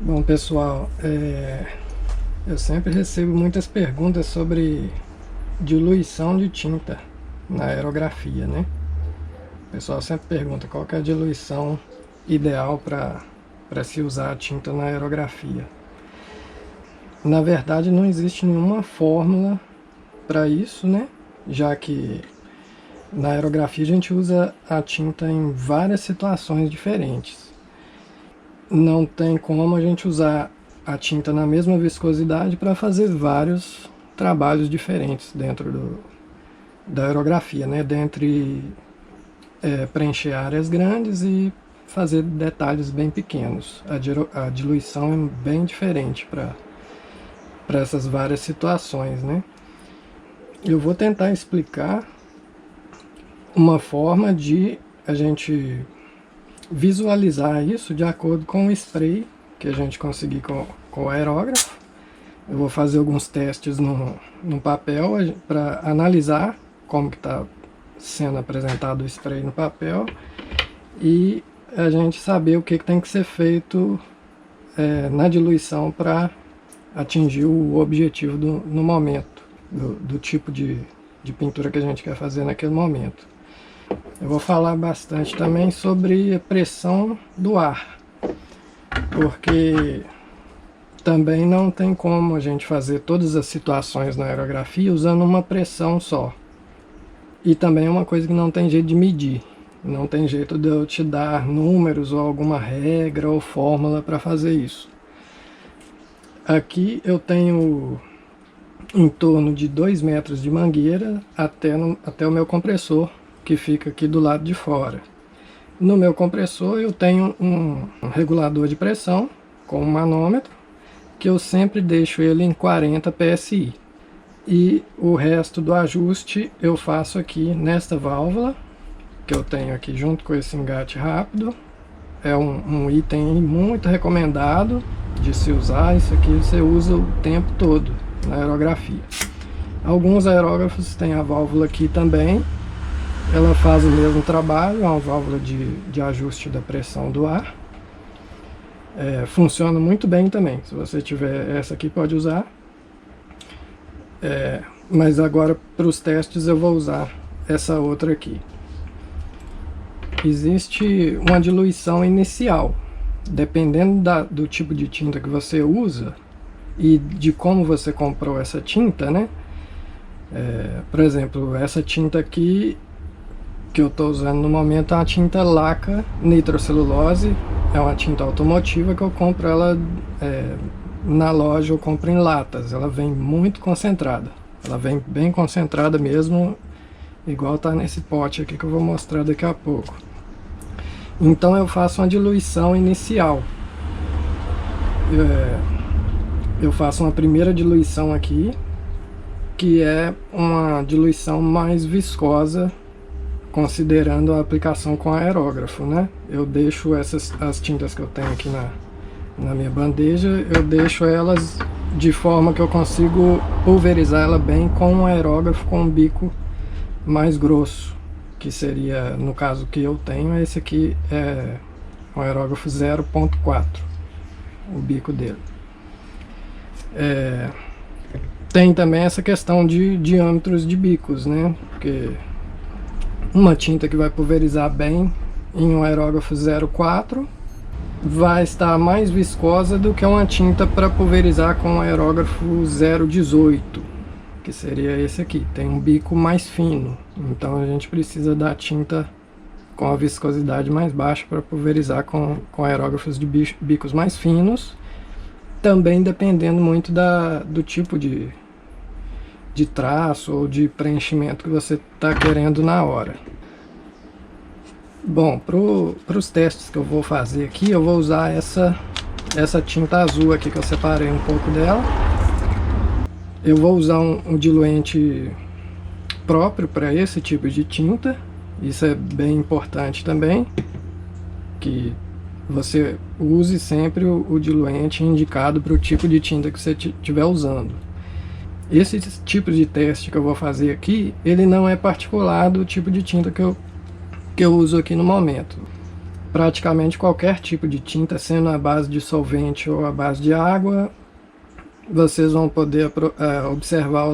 Bom, pessoal, eu sempre recebo muitas perguntas sobre diluição de tinta na aerografia, né? O pessoal sempre pergunta qual que é a diluição ideal para se usar a tinta na aerografia. Na verdade, não existe nenhuma fórmula para isso, né? Já que na aerografia a gente usa a tinta em várias situações diferentes. Não tem como a gente usar a tinta na mesma viscosidade para fazer vários trabalhos diferentes dentro da aerografia, né? Dentre preencher áreas grandes e fazer detalhes bem pequenos. A diluição é bem diferente para essas várias situações, né? Eu vou tentar explicar uma forma de a gente visualizar isso de acordo com o spray que a gente conseguir com o aerógrafo. Eu vou fazer alguns testes no papel para analisar como que está sendo apresentado o spray no papel e a gente saber o que tem que ser feito na diluição para atingir o objetivo no momento, do tipo de pintura que a gente quer fazer naquele momento. Eu vou falar bastante também sobre a pressão do ar, porque também não tem como a gente fazer todas as situações na aerografia usando uma pressão só. E também é uma coisa que não tem jeito de medir. Não tem jeito de eu te dar números ou alguma regra ou fórmula para fazer isso. Aqui eu tenho em torno de 2 metros de mangueira até o meu compressor, que fica aqui do lado de fora. No meu compressor eu tenho um regulador de pressão com um manômetro, que eu sempre deixo ele em 40 psi. E o resto do ajuste eu faço aqui nesta válvula, que eu tenho aqui junto com esse engate rápido. É um item muito recomendado de se usar. Isso aqui você usa o tempo todo na aerografia. Alguns aerógrafos têm a válvula aqui também. Ela faz o mesmo trabalho, é uma válvula de ajuste da pressão do ar. Funciona muito bem também. Se você tiver essa aqui, pode usar. Mas agora, para os testes, eu vou usar essa outra aqui. Existe uma diluição inicial. Dependendo do tipo de tinta que você usa e de como você comprou essa tinta, né? Por exemplo, essa tinta aqui que eu estou usando no momento é uma tinta Laca nitrocelulose, é uma tinta automotiva que eu compro ela na loja, eu compro em latas, ela vem muito concentrada, ela vem bem concentrada mesmo, igual tá nesse pote aqui que eu vou mostrar daqui a pouco. Então eu faço uma diluição inicial, eu faço uma primeira diluição aqui, que é uma diluição mais viscosa, considerando a aplicação com aerógrafo, né? Eu deixo as tintas que eu tenho aqui na minha bandeja, eu deixo elas de forma que eu consigo pulverizar ela bem com um aerógrafo com um bico mais grosso, que seria, no caso que eu tenho, esse aqui é um aerógrafo 0.4, o bico dele. Tem também essa questão de diâmetros de bicos, né? Porque uma tinta que vai pulverizar bem em um aerógrafo 0,4 vai estar mais viscosa do que uma tinta para pulverizar com um aerógrafo 0,18, que seria esse aqui, tem um bico mais fino, então a gente precisa da tinta com a viscosidade mais baixa para pulverizar com aerógrafos de bicos mais finos, também dependendo muito do tipo de traço ou de preenchimento que você está querendo na hora. Bom, para os testes que eu vou fazer aqui, eu vou usar essa tinta azul aqui que eu separei um pouco dela. Eu vou usar um diluente próprio para esse tipo de tinta, isso é bem importante também, que você use sempre o diluente indicado para o tipo de tinta que você estiver usando. Esse tipo de teste que eu vou fazer aqui, ele não é particular do tipo de tinta que eu uso aqui no momento. praticamente qualquer tipo de tinta, sendo a base de solvente ou a base de água, vocês vão poder observar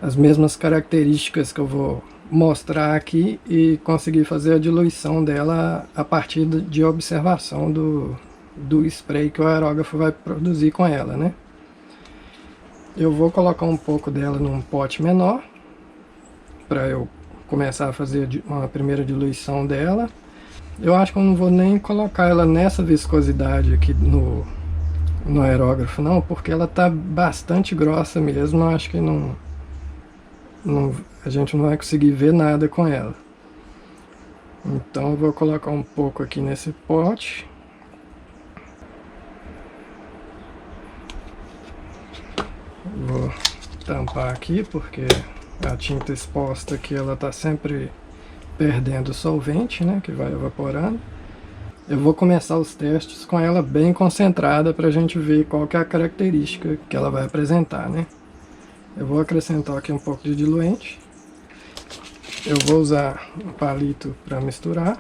as mesmas características que eu vou mostrar aqui e conseguir fazer a diluição dela a partir de observação do spray que o aerógrafo vai produzir com ela, né? Eu vou colocar um pouco dela num pote menor para eu começar a fazer uma primeira diluição dela. Eu acho que eu não vou nem colocar ela nessa viscosidade aqui no aerógrafo não, porque ela tá bastante grossa mesmo. Eu acho que a gente não vai conseguir ver nada com ela. Então eu vou colocar um pouco aqui nesse pote. Vou tampar aqui porque a tinta exposta aqui ela tá sempre perdendo solvente, né, que vai evaporando. Eu vou começar os testes com ela bem concentrada para a gente ver qual que é a característica que ela vai apresentar, né. Eu vou acrescentar aqui um pouco de diluente. Eu vou usar um palito para misturar.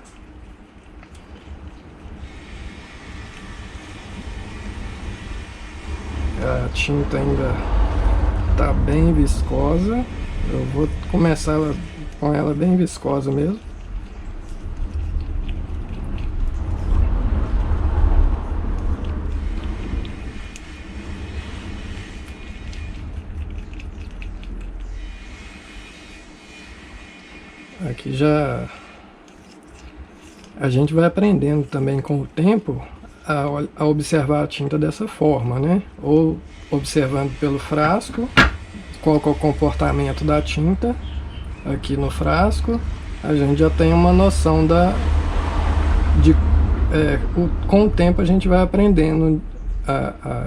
A tinta ainda está bem viscosa. Eu vou começar com ela bem viscosa mesmo. Aqui já a gente vai aprendendo também com o tempo a observar a tinta dessa forma, né? Ou observando pelo frasco, qual que é o comportamento da tinta aqui no frasco, a gente já tem uma noção com o tempo a gente vai aprendendo,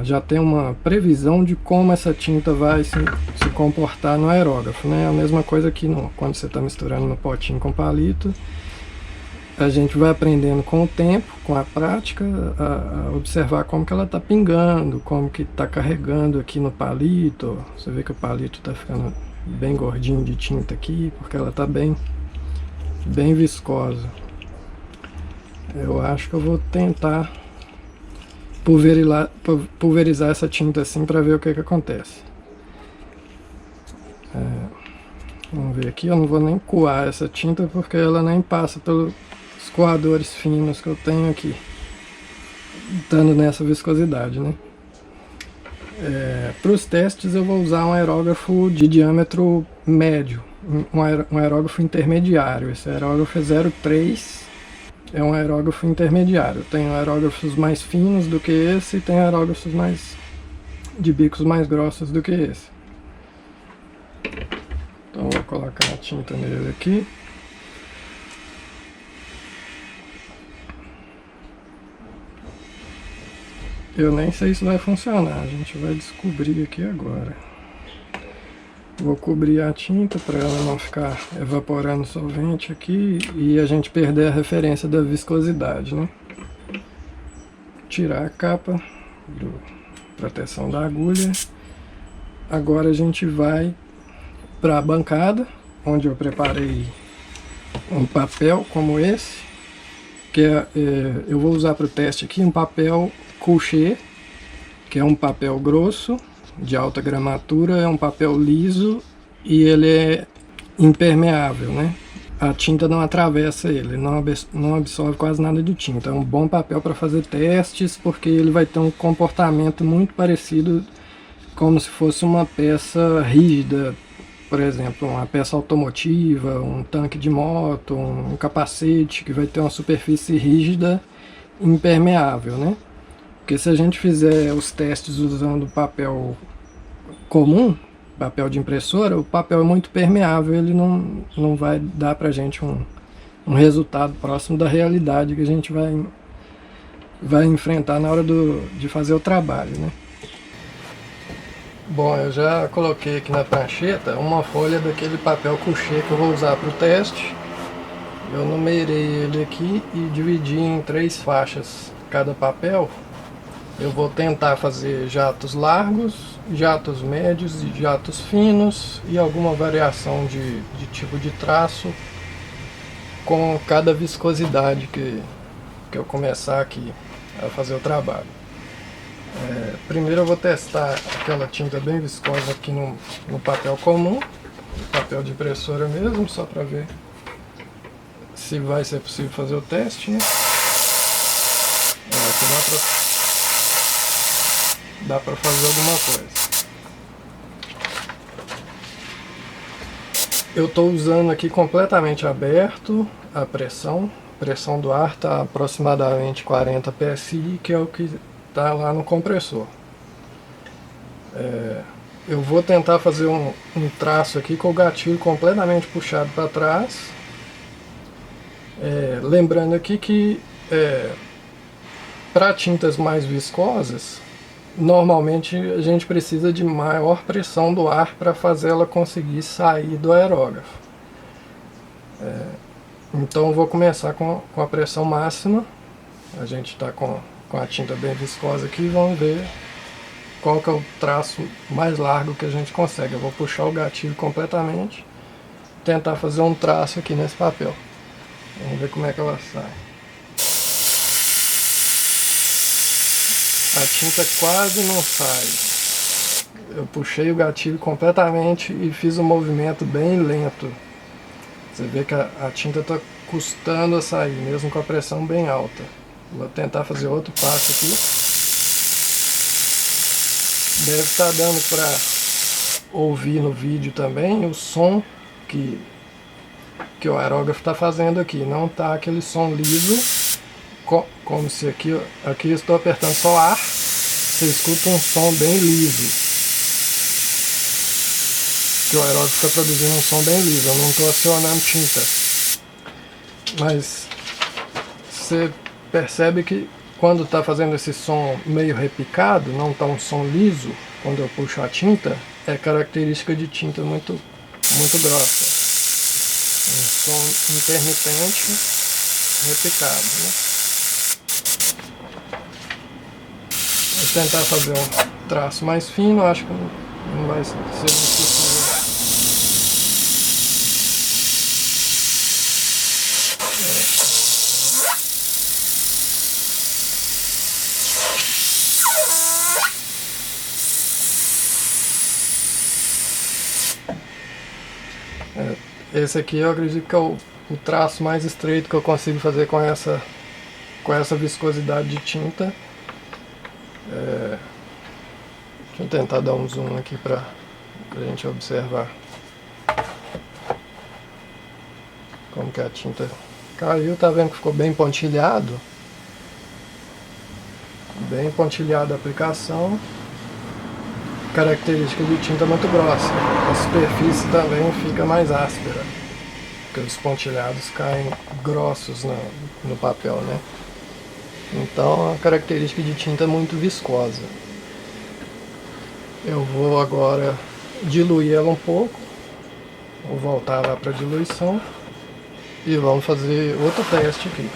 já tem uma previsão de como essa tinta vai se comportar no aerógrafo, né? A mesma coisa que quando você está misturando no potinho com palito, a gente vai aprendendo com o tempo, com a prática, a observar como que ela está pingando, como que está carregando aqui no palito. Você vê que o palito está ficando bem gordinho de tinta aqui, porque ela está bem viscosa. Eu acho que eu vou tentar pulverizar essa tinta assim para ver o que acontece. Vamos ver aqui, eu não vou nem coar essa tinta porque ela nem passa pelos coadores finos que eu tenho aqui, estando nessa viscosidade, né? Para os testes eu vou usar um aerógrafo de diâmetro médio, um aerógrafo intermediário. Esse aerógrafo é 0,3, é um aerógrafo intermediário. Tem aerógrafos mais finos do que esse e tem aerógrafos de bicos mais grossos do que esse. Então vou colocar a tinta nele aqui. Eu nem sei se vai funcionar, a gente vai descobrir aqui agora. Vou cobrir a tinta para ela não ficar evaporando solvente aqui e a gente perder a referência da viscosidade, né? Tirar a capa de proteção da agulha. Agora a gente vai para a bancada, onde eu preparei um papel como esse, que eu vou usar para o teste aqui um papel couché, que é um papel grosso, de alta gramatura, é um papel liso e ele é impermeável, né? A tinta não atravessa ele, não absorve quase nada de tinta. É um bom papel para fazer testes, porque ele vai ter um comportamento muito parecido como se fosse uma peça rígida, por exemplo, uma peça automotiva, um tanque de moto, um capacete, que vai ter uma superfície rígida, impermeável, né? Porque se a gente fizer os testes usando papel comum, papel de impressora, o papel é muito permeável, ele não vai dar pra gente um resultado próximo da realidade que a gente vai enfrentar na hora de fazer o trabalho, né? Bom, eu já coloquei aqui na prancheta uma folha daquele papel couché que eu vou usar para o teste. Eu numerei ele aqui e dividi em 3 faixas cada papel. Eu vou tentar fazer jatos largos, jatos médios e jatos finos e alguma variação de tipo de traço com cada viscosidade que eu começar aqui a fazer o trabalho. Primeiro eu vou testar aquela tinta bem viscosa aqui no papel comum, papel de impressora mesmo, só para ver se vai ser possível fazer o teste, né? Aqui dá pra fazer alguma coisa. Eu estou usando aqui completamente aberto a pressão. A pressão do ar está aproximadamente 40 psi, que é o que está lá no compressor. Eu vou tentar fazer um traço aqui com o gatilho completamente puxado para trás. Lembrando aqui que para tintas mais viscosas, normalmente a gente precisa de maior pressão do ar para fazer ela conseguir sair do aerógrafo. Então eu vou começar com a pressão máxima. A gente está com a tinta bem viscosa aqui, vamos ver qual que é o traço mais largo que a gente consegue. Eu vou puxar o gatilho completamente, tentar fazer um traço aqui nesse papel. Vamos ver como é que ela sai. A tinta quase não sai. Eu puxei o gatilho completamente e fiz um movimento bem lento. Você vê que a tinta está custando a sair, mesmo com a pressão bem alta. Vou tentar fazer outro passo aqui. Deve estar dando para ouvir no vídeo também o som que o aerógrafo está fazendo aqui. Não está aquele som liso, como se aqui eu estou apertando só ar, você escuta um som bem liso. Que o aerógrafo está produzindo um som bem liso, eu não estou acionando tinta. Mas você percebe que quando está fazendo esse som meio repicado, não está um som liso, quando eu puxo a tinta, é característica de tinta muito grossa. Um som intermitente, repicado, né? Vou tentar fazer um traço mais fino, acho que não vai ser muito possível. Esse aqui eu acredito que é o traço mais estreito que eu consigo fazer com essa viscosidade de tinta. Deixa eu tentar dar um zoom aqui pra gente observar como que a tinta caiu. Tá vendo que ficou bem pontilhado? Bem pontilhada a aplicação. Característica de tinta muito grossa. A superfície também fica mais áspera, porque os pontilhados caem grossos no papel, né? Então a característica de tinta é muito viscosa. Eu vou agora diluir ela um pouco. Vou voltar lá para a diluição e vamos fazer outro teste aqui.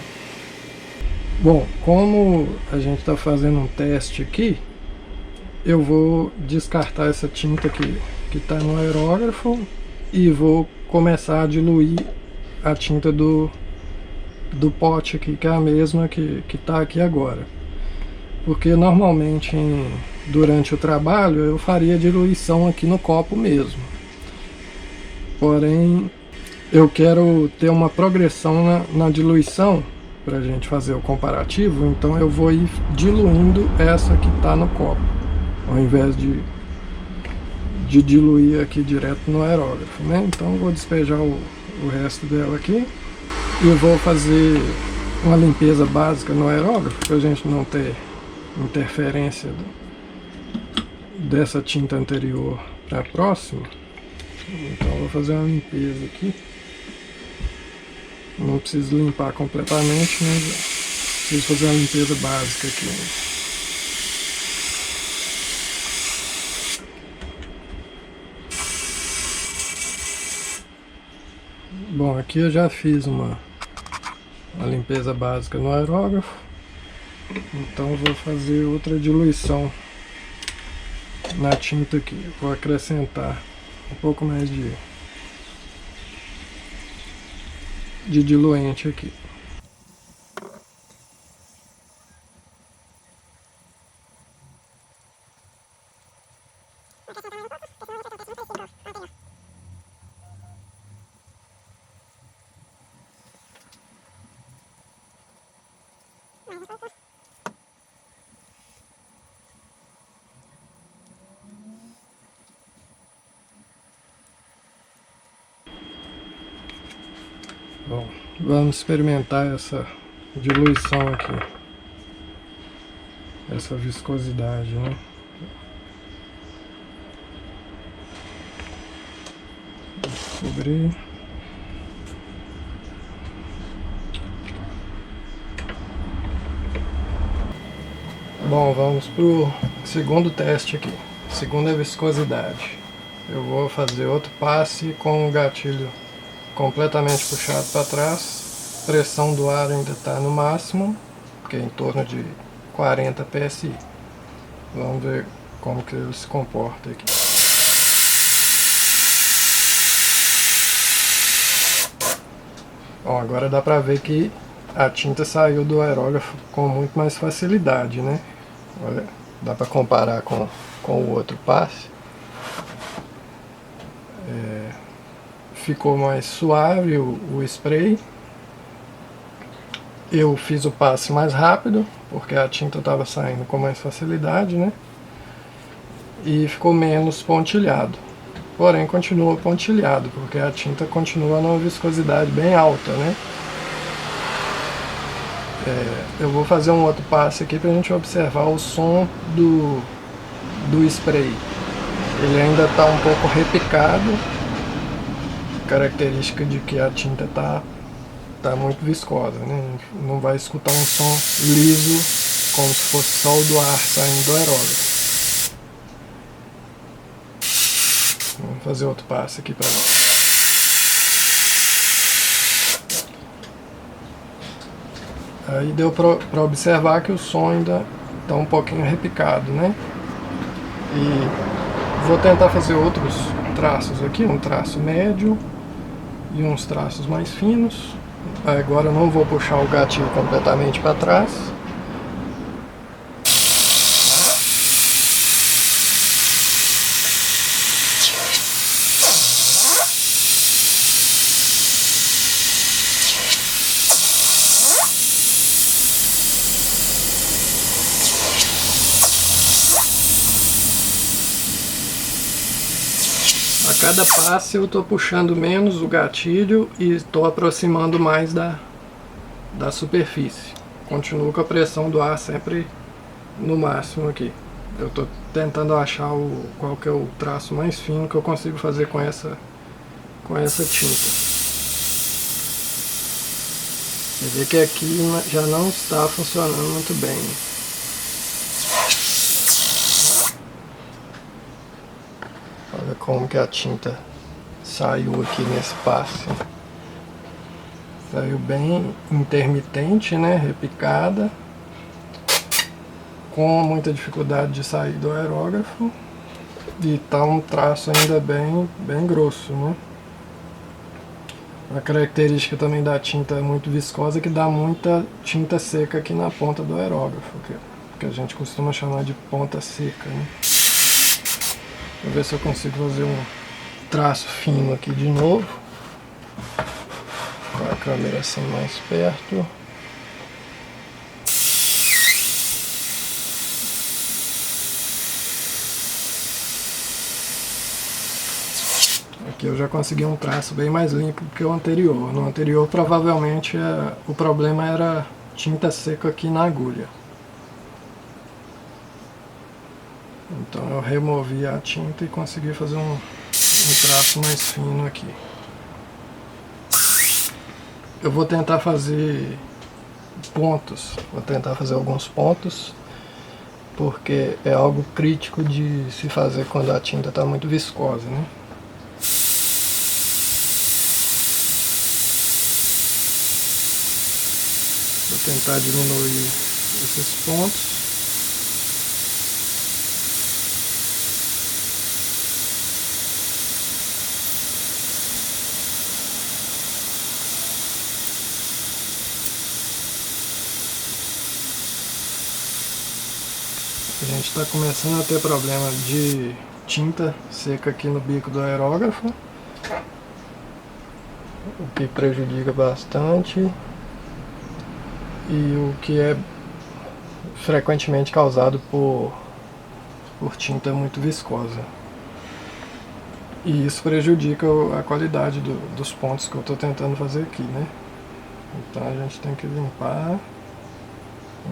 Bom, como a gente está fazendo um teste aqui, eu vou descartar essa tinta que está no aerógrafo e vou começar a diluir a tinta do pote aqui, que é a mesma que está aqui agora. Porque normalmente durante o trabalho eu faria diluição aqui no copo mesmo. Porém, eu quero ter uma progressão na diluição para a gente fazer o comparativo, então eu vou ir diluindo essa que está no copo, ao invés de diluir aqui direto no aerógrafo, né? Então eu vou despejar o resto dela aqui e vou fazer uma limpeza básica no aerógrafo para a gente não ter interferência dessa tinta anterior para a próxima. Então eu vou fazer uma limpeza aqui. Não preciso limpar completamente, mas preciso fazer uma limpeza básica aqui. Bom, aqui eu já fiz uma limpeza básica no aerógrafo, então eu vou fazer outra diluição na tinta aqui. Eu vou acrescentar um pouco mais de diluente aqui. Bom, vamos experimentar essa diluição aqui, essa viscosidade, né? Cobrir. Bom, vamos pro segundo teste aqui. Segunda viscosidade. Eu vou fazer outro passe com o gatilho completamente puxado para trás. Pressão do ar ainda está no máximo, que é em torno de 40 psi. Vamos ver como que ele se comporta aqui. Bom, agora dá para ver que a tinta saiu do aerógrafo com muito mais facilidade, né? Olha, dá para comparar com o outro passe. Ficou mais suave o spray. Eu fiz o passe mais rápido, porque a tinta estava saindo com mais facilidade, né? E ficou menos pontilhado. Porém, continua pontilhado, porque a tinta continua numa viscosidade bem alta, né? Eu vou fazer um outro passe aqui para a gente observar o som do spray. Ele ainda está um pouco repicado, característica de que a tinta está muito viscosa, né? A gente não vai escutar um som liso, como se fosse só o do ar saindo do aerógrafo. Vamos fazer outro passe aqui para nós. Aí deu para observar que o som ainda está um pouquinho repicado, né? E vou tentar fazer outros traços aqui, um traço médio e uns traços mais finos. Agora eu não vou puxar o gatilho completamente para trás. A cada passe eu estou puxando menos o gatilho e estou aproximando mais da superfície. Continuo com a pressão do ar sempre no máximo aqui. Eu estou tentando achar qual que é o traço mais fino que eu consigo fazer com essa tinta. Você vê que aqui já não está funcionando muito bem. Olha como que a tinta saiu aqui nesse passe. Saiu bem intermitente, né? Repicada. Com muita dificuldade de sair do aerógrafo. E tá um traço ainda bem grosso, né? A característica também da tinta muito viscosa é que dá muita tinta seca aqui na ponta do aerógrafo, que a gente costuma chamar de ponta seca, né? Vou ver se eu consigo fazer um traço fino aqui de novo. Com a câmera assim mais perto. Aqui eu já consegui um traço bem mais limpo que o anterior. No anterior provavelmente o problema era tinta seca aqui na agulha. Então eu removi a tinta e consegui fazer um traço mais fino aqui. Eu vou tentar fazer pontos, vou tentar fazer alguns pontos, porque é algo crítico de se fazer quando a tinta está muito viscosa, né? Vou tentar diminuir esses pontos. A gente está começando a ter problema de tinta seca aqui no bico do aerógrafo, o que prejudica bastante e o que é frequentemente causado por tinta muito viscosa. E isso prejudica a qualidade dos pontos que eu estou tentando fazer aqui, né? Então a gente tem que limpar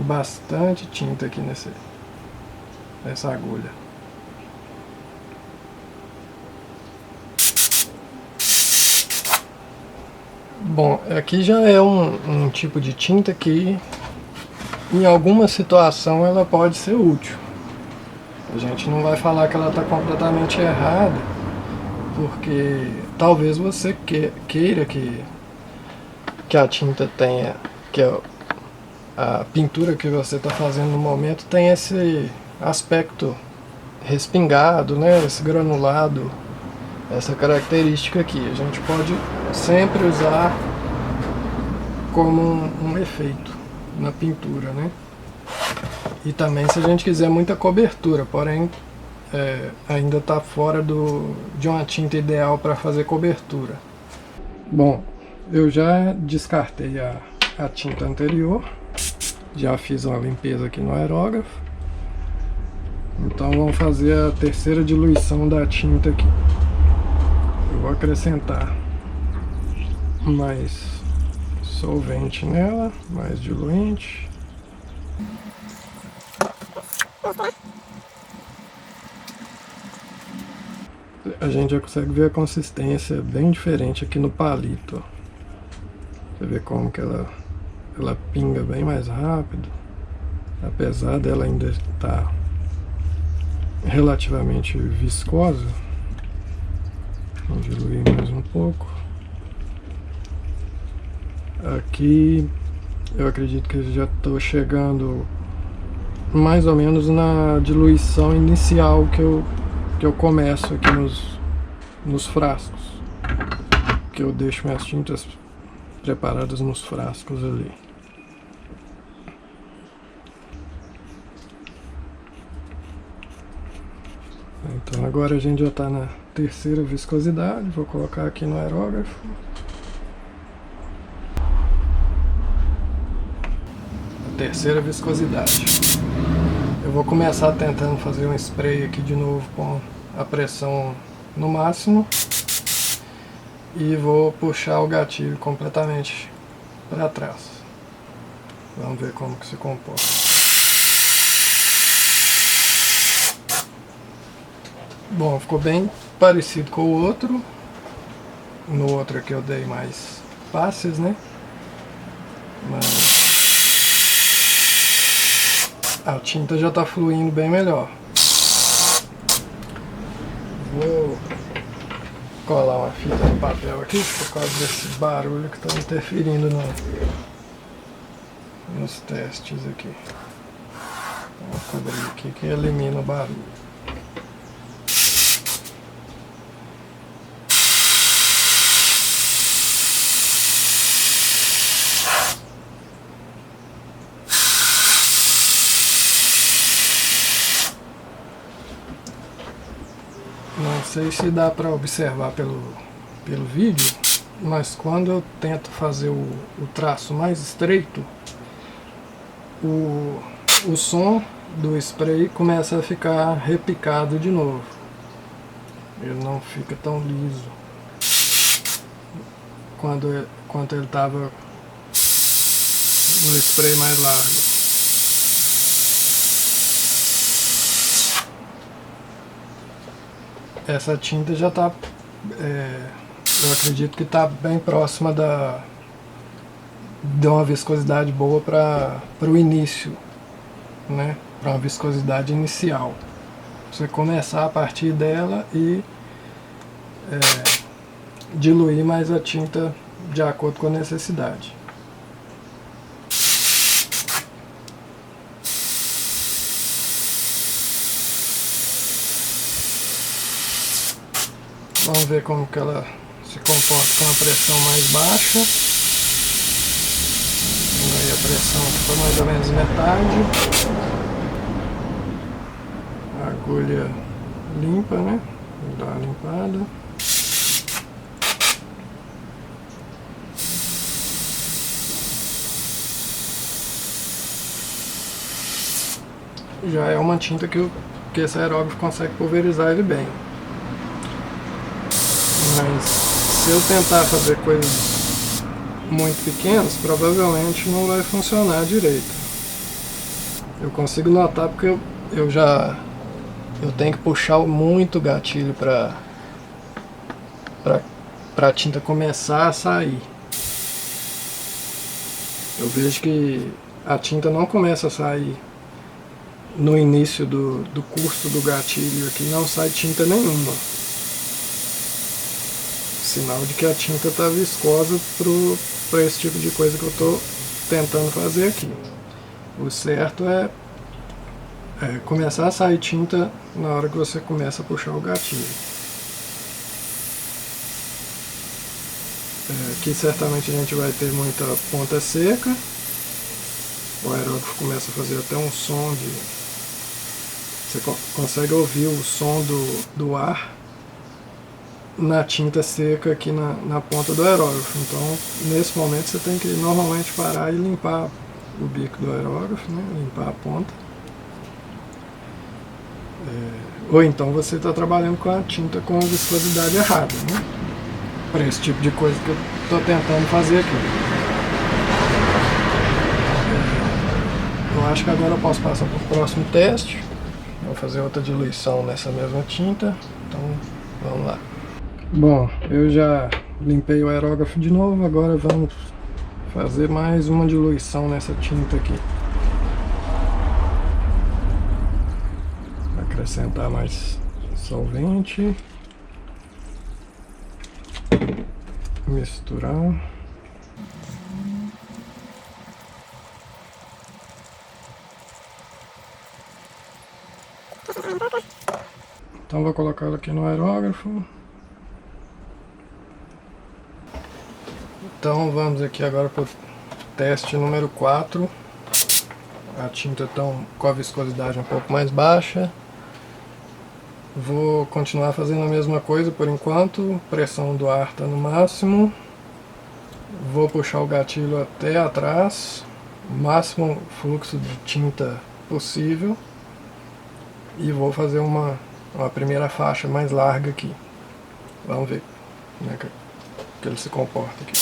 bastante tinta aqui nessa agulha. Bom, aqui já é um tipo de tinta que em alguma situação ela pode ser útil. A gente não vai falar que ela está completamente errada, porque talvez você queira que a tinta tenha, que a pintura que você está fazendo no momento tenha esse aspecto respingado, né, esse granulado, essa característica aqui. A gente pode sempre usar como um efeito na pintura, né? E também se a gente quiser muita cobertura, porém ainda está fora de uma tinta ideal para fazer cobertura. Bom, eu já descartei a tinta anterior, já fiz uma limpeza aqui no aerógrafo, então vamos fazer a terceira diluição da tinta aqui. Eu vou acrescentar mais solvente nela, mais diluente. A gente já consegue ver a consistência bem diferente aqui no palito. Você vê como que ela pinga bem mais rápido, apesar dela ainda estar relativamente viscosa. Vou diluir mais um pouco. Aqui eu acredito que já estou chegando mais ou menos na diluição inicial que eu começo aqui nos frascos, que eu deixo minhas tintas preparadas nos frascos ali. Então agora a gente já está na terceira viscosidade, vou colocar aqui no aerógrafo. A terceira viscosidade. Eu vou começar tentando fazer um spray aqui de novo com a pressão no máximo e vou puxar o gatilho completamente para trás. Vamos ver como que se comporta. Bom, ficou bem parecido com o outro. No outro aqui eu dei mais passes, né? Mas a tinta já está fluindo bem melhor. Vou colar uma fita no papel aqui por causa desse barulho que está interferindo nos testes aqui. Vou cobrir aqui que elimina o barulho. Não sei se dá para observar pelo vídeo, mas quando eu tento fazer o traço mais estreito, o som do spray começa a ficar repicado de novo. Ele não fica tão liso quanto ele estava no spray mais largo. Essa tinta já está, eu acredito que está bem próxima de uma viscosidade boa para o início, né? Para uma viscosidade inicial. Você começar a partir dela e diluir mais a tinta de acordo com a necessidade. Vamos ver como que ela se comporta com a pressão mais baixa. Aí a pressão foi mais ou menos metade. escolha limpa, né? Vou dar uma limpada. Já é uma tinta que esse aerógrafo consegue pulverizar ele bem. Mas se eu tentar fazer coisas muito pequenas, provavelmente não vai funcionar direito. Eu consigo notar porque eu tenho que puxar muito o gatilho para a tinta começar a sair. Eu vejo que a tinta não começa a sair no início do curso do gatilho aqui, não sai tinta nenhuma. Sinal de que a tinta está viscosa para esse tipo de coisa que eu estou tentando fazer aqui. O certo é começar a sair tinta na hora que você começa a puxar o gatilho. Aqui certamente a gente vai ter muita ponta seca. O aerógrafo começa a fazer até um som de... Você consegue ouvir o som do ar na tinta seca aqui na ponta do aerógrafo. Então, nesse momento, você tem que normalmente parar e limpar o bico do aerógrafo, né? Limpar a ponta. Ou então você está trabalhando com a tinta com viscosidade errada, né? Para esse tipo de coisa que eu estou tentando fazer aqui. Eu acho que agora eu posso passar para o próximo teste. Vou fazer outra diluição nessa mesma tinta, então vamos lá. Bom, eu já limpei o aerógrafo de novo, agora vamos fazer mais uma diluição nessa tinta aqui. Acrescentar mais solvente. Misturar. Então vou colocar ela aqui no aerógrafo. Então vamos aqui agora para o teste número 4. A tinta está com a viscosidade um pouco mais baixa. Vou continuar fazendo a mesma coisa por enquanto. Pressão do ar está no máximo. Vou puxar o gatilho até atrás. Máximo fluxo de tinta possível. E vou fazer uma primeira faixa mais larga aqui. Vamos ver como é que ele se comporta aqui.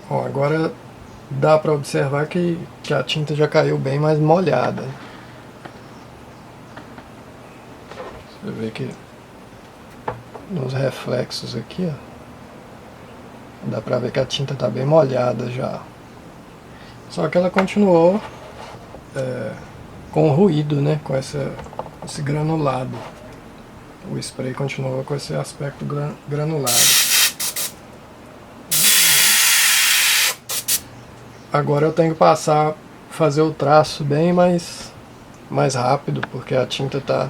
Bom, agora dá para observar que a tinta já caiu bem mais molhada. Você vê que nos reflexos aqui, ó, dá para ver que a tinta está bem molhada já. Só que ela continuou com ruído, né? Com esse granulado. O spray continuou com esse aspecto granulado. Agora eu tenho que fazer o traço bem mais rápido, porque a tinta está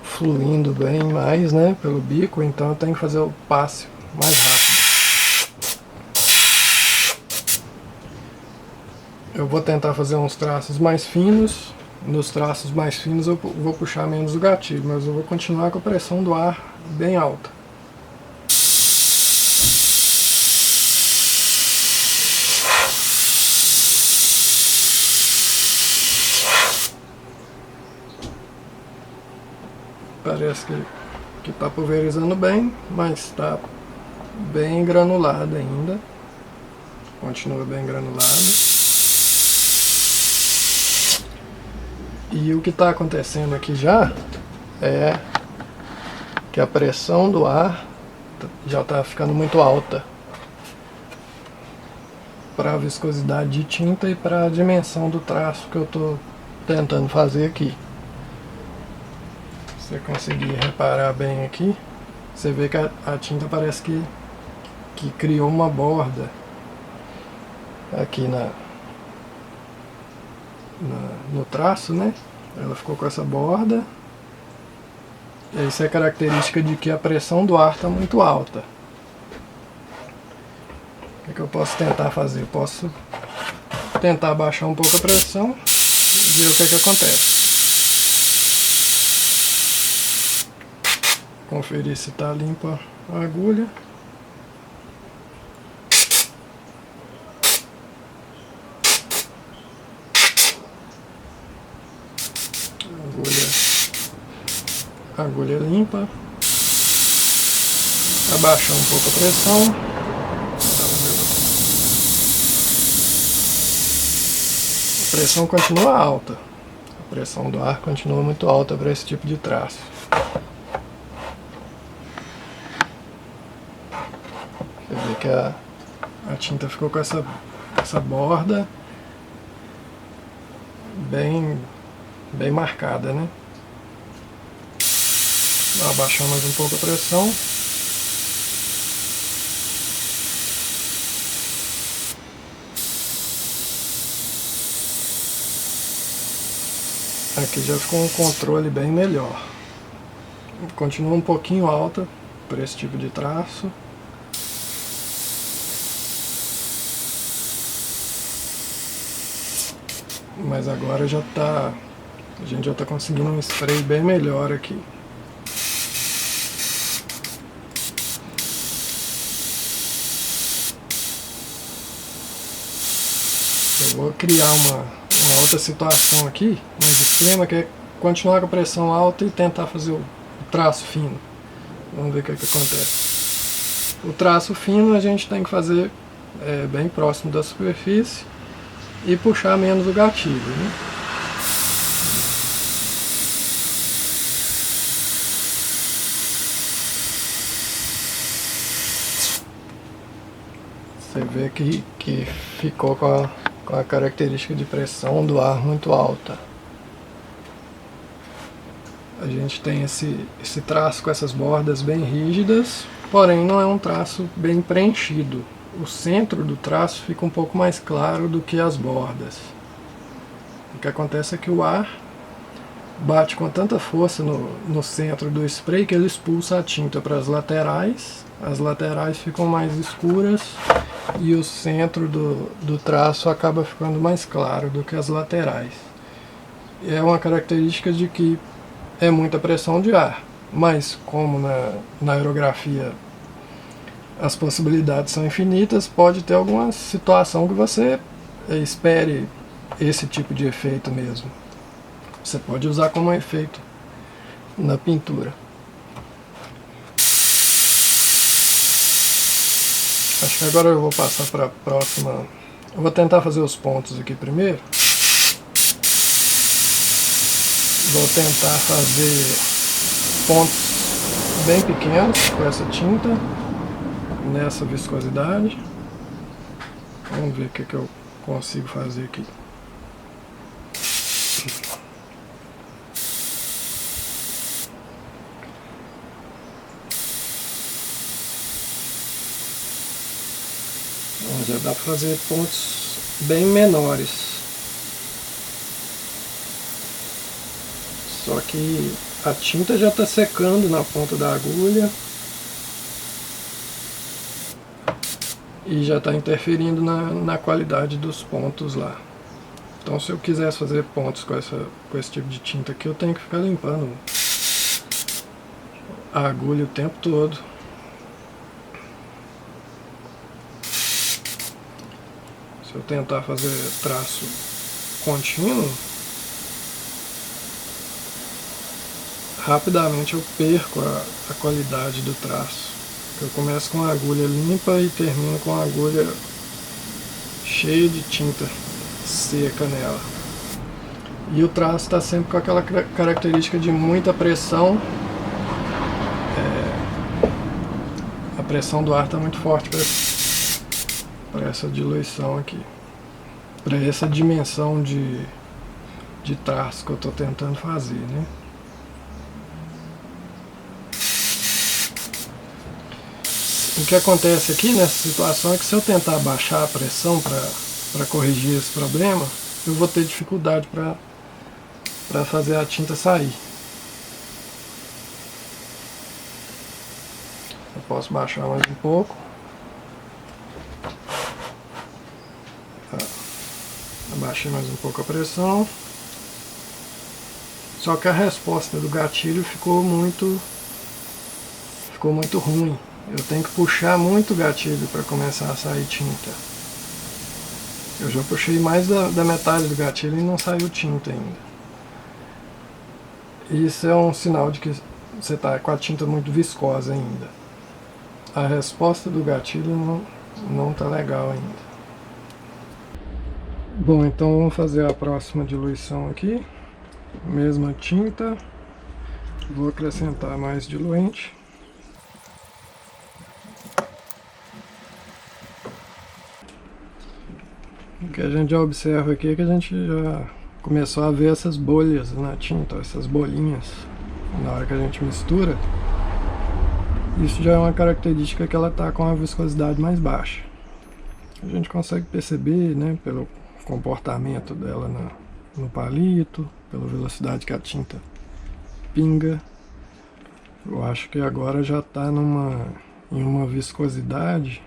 fluindo bem mais, né, pelo bico, então eu tenho que fazer o passe mais rápido. Eu vou tentar fazer uns traços mais finos. Nos traços mais finos eu vou puxar menos o gatilho, mas eu vou continuar com a pressão do ar bem alta. Parece que está pulverizando bem, mas está bem granulado ainda. Continua bem granulado. E o que está acontecendo aqui já é que a pressão do ar já está ficando muito alta para a viscosidade de tinta e para a dimensão do traço que eu estou tentando fazer aqui. Se você conseguir reparar bem aqui, você vê que a tinta parece que criou uma borda aqui no traço, né? Ela ficou com essa borda. Isso é característica de que a pressão do ar está muito alta. O que eu posso tentar fazer? Eu posso tentar baixar um pouco a pressão. ver o que acontece. Conferir se está limpa a agulha. Agulha limpa. Abaixar um pouco a pressão. A pressão continua alta. A pressão do ar continua muito alta para esse tipo de traço. Você vê que a tinta ficou com essa borda bem marcada, né? Vou abaixar mais um pouco a pressão. Aqui já ficou um controle bem melhor. Continua um pouquinho alta para esse tipo de traço. Mas agora já tá, a gente já está conseguindo um spray bem melhor aqui. Eu vou criar uma outra situação aqui, mais extrema, que é continuar com a pressão alta e tentar fazer o traço fino. Vamos ver o que acontece. O traço fino a gente tem que fazer bem próximo da superfície e puxar menos o gatilho, né? Você vê que ficou com a característica de pressão do ar muito alta. A gente tem esse traço com essas bordas bem rígidas, porém não é um traço bem preenchido. O centro do traço fica um pouco mais claro do que as bordas. O que acontece é que o ar bate com tanta força no centro do spray que ele expulsa a tinta para as laterais ficam mais escuras e o centro do traço acaba ficando mais claro do que as laterais. É uma característica de que é muita pressão de ar, mas como na aerografia as possibilidades são infinitas, pode ter alguma situação que você espere esse tipo de efeito mesmo. Você pode usar como efeito na pintura. Acho que agora eu vou passar para a próxima. Eu vou tentar fazer os pontos aqui primeiro. Vou tentar fazer pontos bem pequenos com essa tinta, nessa viscosidade. Vamos ver o que eu consigo fazer aqui. Já dá para fazer pontos bem menores. Só que a tinta já está secando na ponta da agulha e já está interferindo na qualidade dos pontos lá. Então, se eu quisesse fazer pontos com esse tipo de tinta aqui, eu tenho que ficar limpando a agulha o tempo todo. Se eu tentar fazer traço contínuo, rapidamente eu perco a qualidade do traço. Eu começo com a agulha limpa e termino com a agulha cheia de tinta seca nela. E o traço está sempre com aquela característica de muita pressão. A pressão do ar está muito forte para essa diluição aqui, para essa dimensão de traço que eu estou tentando fazer, né? O que acontece aqui nessa situação é que se eu tentar baixar a pressão para corrigir esse problema, eu vou ter dificuldade para fazer a tinta sair. Eu posso baixar mais um pouco. Abaixei mais um pouco a pressão. Só que a resposta do gatilho ficou muito ruim. Eu tenho que puxar muito o gatilho para começar a sair tinta. Eu já puxei mais da metade do gatilho e não saiu tinta ainda. Isso é um sinal de que você está com a tinta muito viscosa ainda. A resposta do gatilho não está legal ainda. Bom, então vamos fazer a próxima diluição aqui. Mesma tinta. Vou acrescentar mais diluente. O que a gente já observa aqui é que a gente já começou a ver essas bolhas na tinta, essas bolinhas, na hora que a gente mistura. Isso já é uma característica que ela está com a viscosidade mais baixa. A gente consegue perceber, né, pelo comportamento dela no palito, pela velocidade que a tinta pinga. Eu acho que agora já está em uma viscosidade.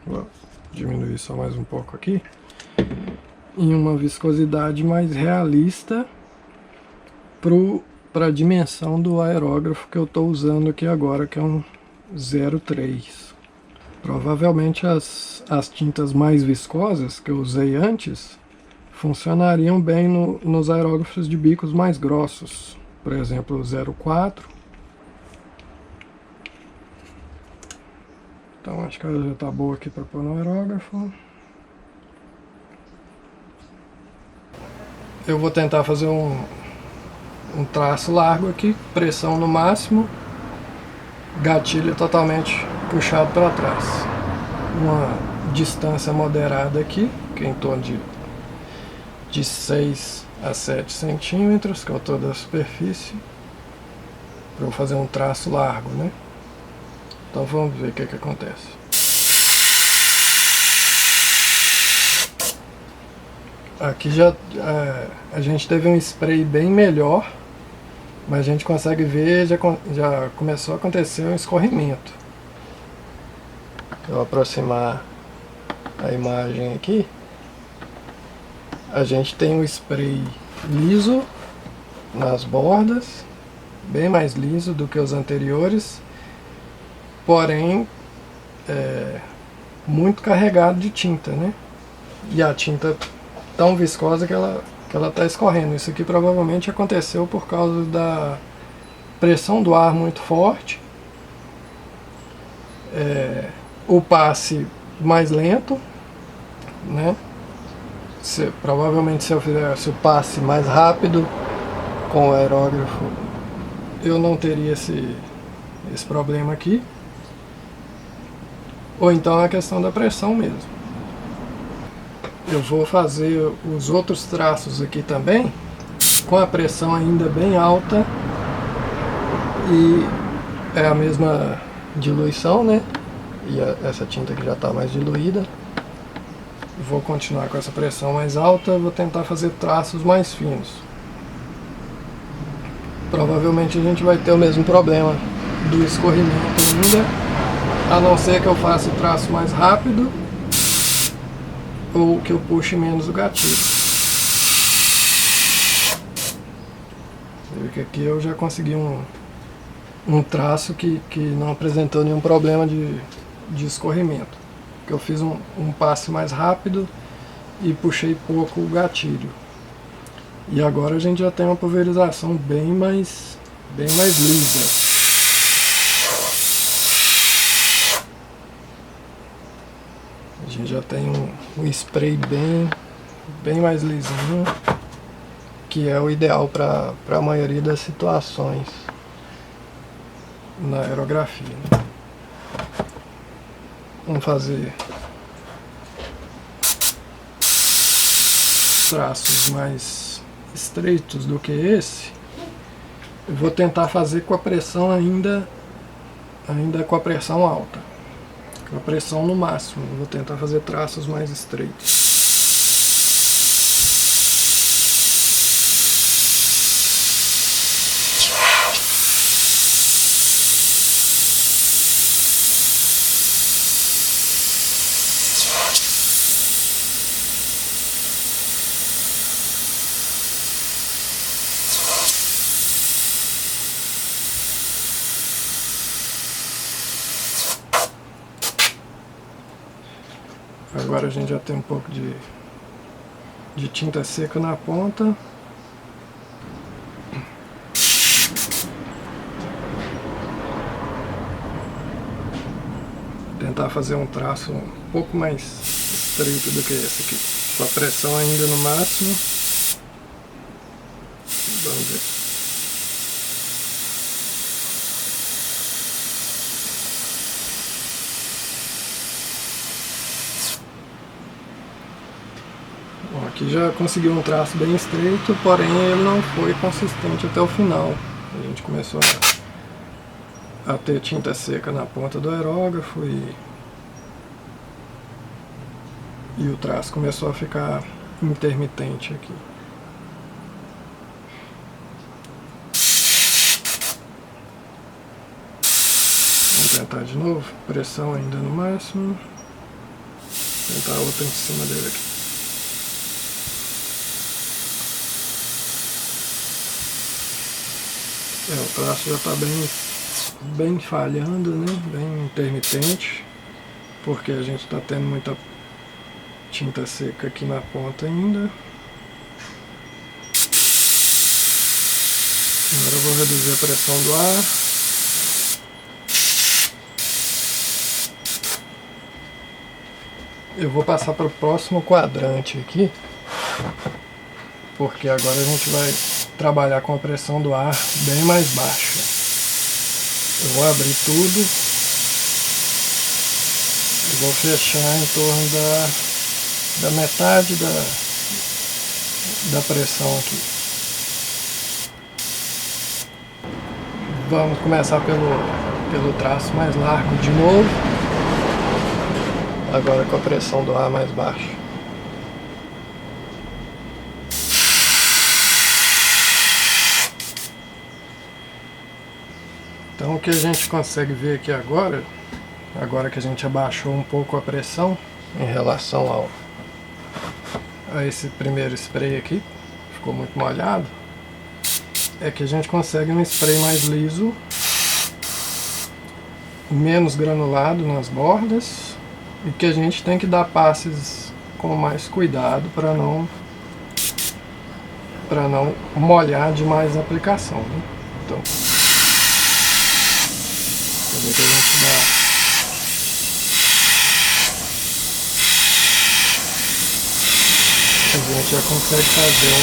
Vou diminuir só mais um pouco aqui. Em uma viscosidade mais realista para a dimensão do aerógrafo que eu estou usando aqui agora, que é um 03. Provavelmente as tintas mais viscosas que eu usei antes funcionariam bem nos aerógrafos de bicos mais grossos, por exemplo o 04. Então acho que ela já está boa aqui para pôr no aerógrafo. Eu vou tentar fazer um traço largo aqui, pressão no máximo, gatilho totalmente puxado para trás. Uma distância moderada aqui, que é em torno de 6 a 7 centímetros, que é o todo da superfície, para eu fazer um traço largo, né? Então vamos ver o que acontece. Aqui já a gente teve um spray bem melhor, mas a gente consegue ver, já começou a acontecer um escorrimento. Eu vou aproximar a imagem aqui. A gente tem um spray liso nas bordas, bem mais liso do que os anteriores, porém muito carregado de tinta, né? E a tinta tão viscosa que ela está escorrendo. Isso aqui provavelmente aconteceu por causa da pressão do ar muito forte, o passe mais lento, né? Provavelmente se eu fizesse o passe mais rápido com o aerógrafo, eu não teria esse problema aqui. Ou então a questão da pressão mesmo. Eu vou fazer os outros traços aqui também, com a pressão ainda bem alta, e é a mesma diluição, né? E essa tinta aqui já está mais diluída. Vou continuar com essa pressão mais alta, vou tentar fazer traços mais finos. Provavelmente a gente vai ter o mesmo problema do escorrimento ainda, a não ser que eu faça o traço mais rápido ou que eu puxe menos o gatilho. Você vê que aqui eu já consegui um traço que não apresentou nenhum problema de escorrimento. Que eu fiz um passe mais rápido e puxei pouco o gatilho. E agora a gente já tem uma pulverização bem mais lisa. A gente já tem um spray bem mais lisinho, que é o ideal para a maioria das situações na aerografia, né? Vamos fazer traços mais estreitos do que esse. Eu vou tentar fazer com a pressão ainda com a pressão alta, com a pressão no máximo. Eu vou tentar fazer traços mais estreitos. Agora a gente já tem um pouco de tinta seca na ponta. Tentar fazer um traço um pouco mais estreito do que esse aqui, com a pressão ainda no máximo. Vamos ver. Bom, aqui já conseguiu um traço bem estreito, porém ele não foi consistente até o final. A gente começou a ter tinta seca na ponta do aerógrafo e o traço começou a ficar intermitente aqui. Vamos tentar de novo, pressão ainda no máximo. Tentar outra em cima dele aqui. O traço já está bem falhando, né? Bem intermitente, porque a gente está tendo muita tinta seca aqui na ponta ainda. Agora eu vou reduzir a pressão do ar. Eu vou passar para o próximo quadrante aqui, porque agora a gente vai trabalhar com a pressão do ar bem mais baixa. Eu vou abrir tudo e vou fechar em torno da metade da pressão aqui. Vamos começar pelo traço mais largo de novo, agora com a pressão do ar mais baixa. Então o que a gente consegue ver aqui agora que a gente abaixou um pouco a pressão em relação a esse primeiro spray aqui, ficou muito molhado, é que a gente consegue um spray mais liso, menos granulado nas bordas, e que a gente tem que dar passes com mais cuidado para não molhar demais a aplicação, né? Então, que a gente já consegue fazer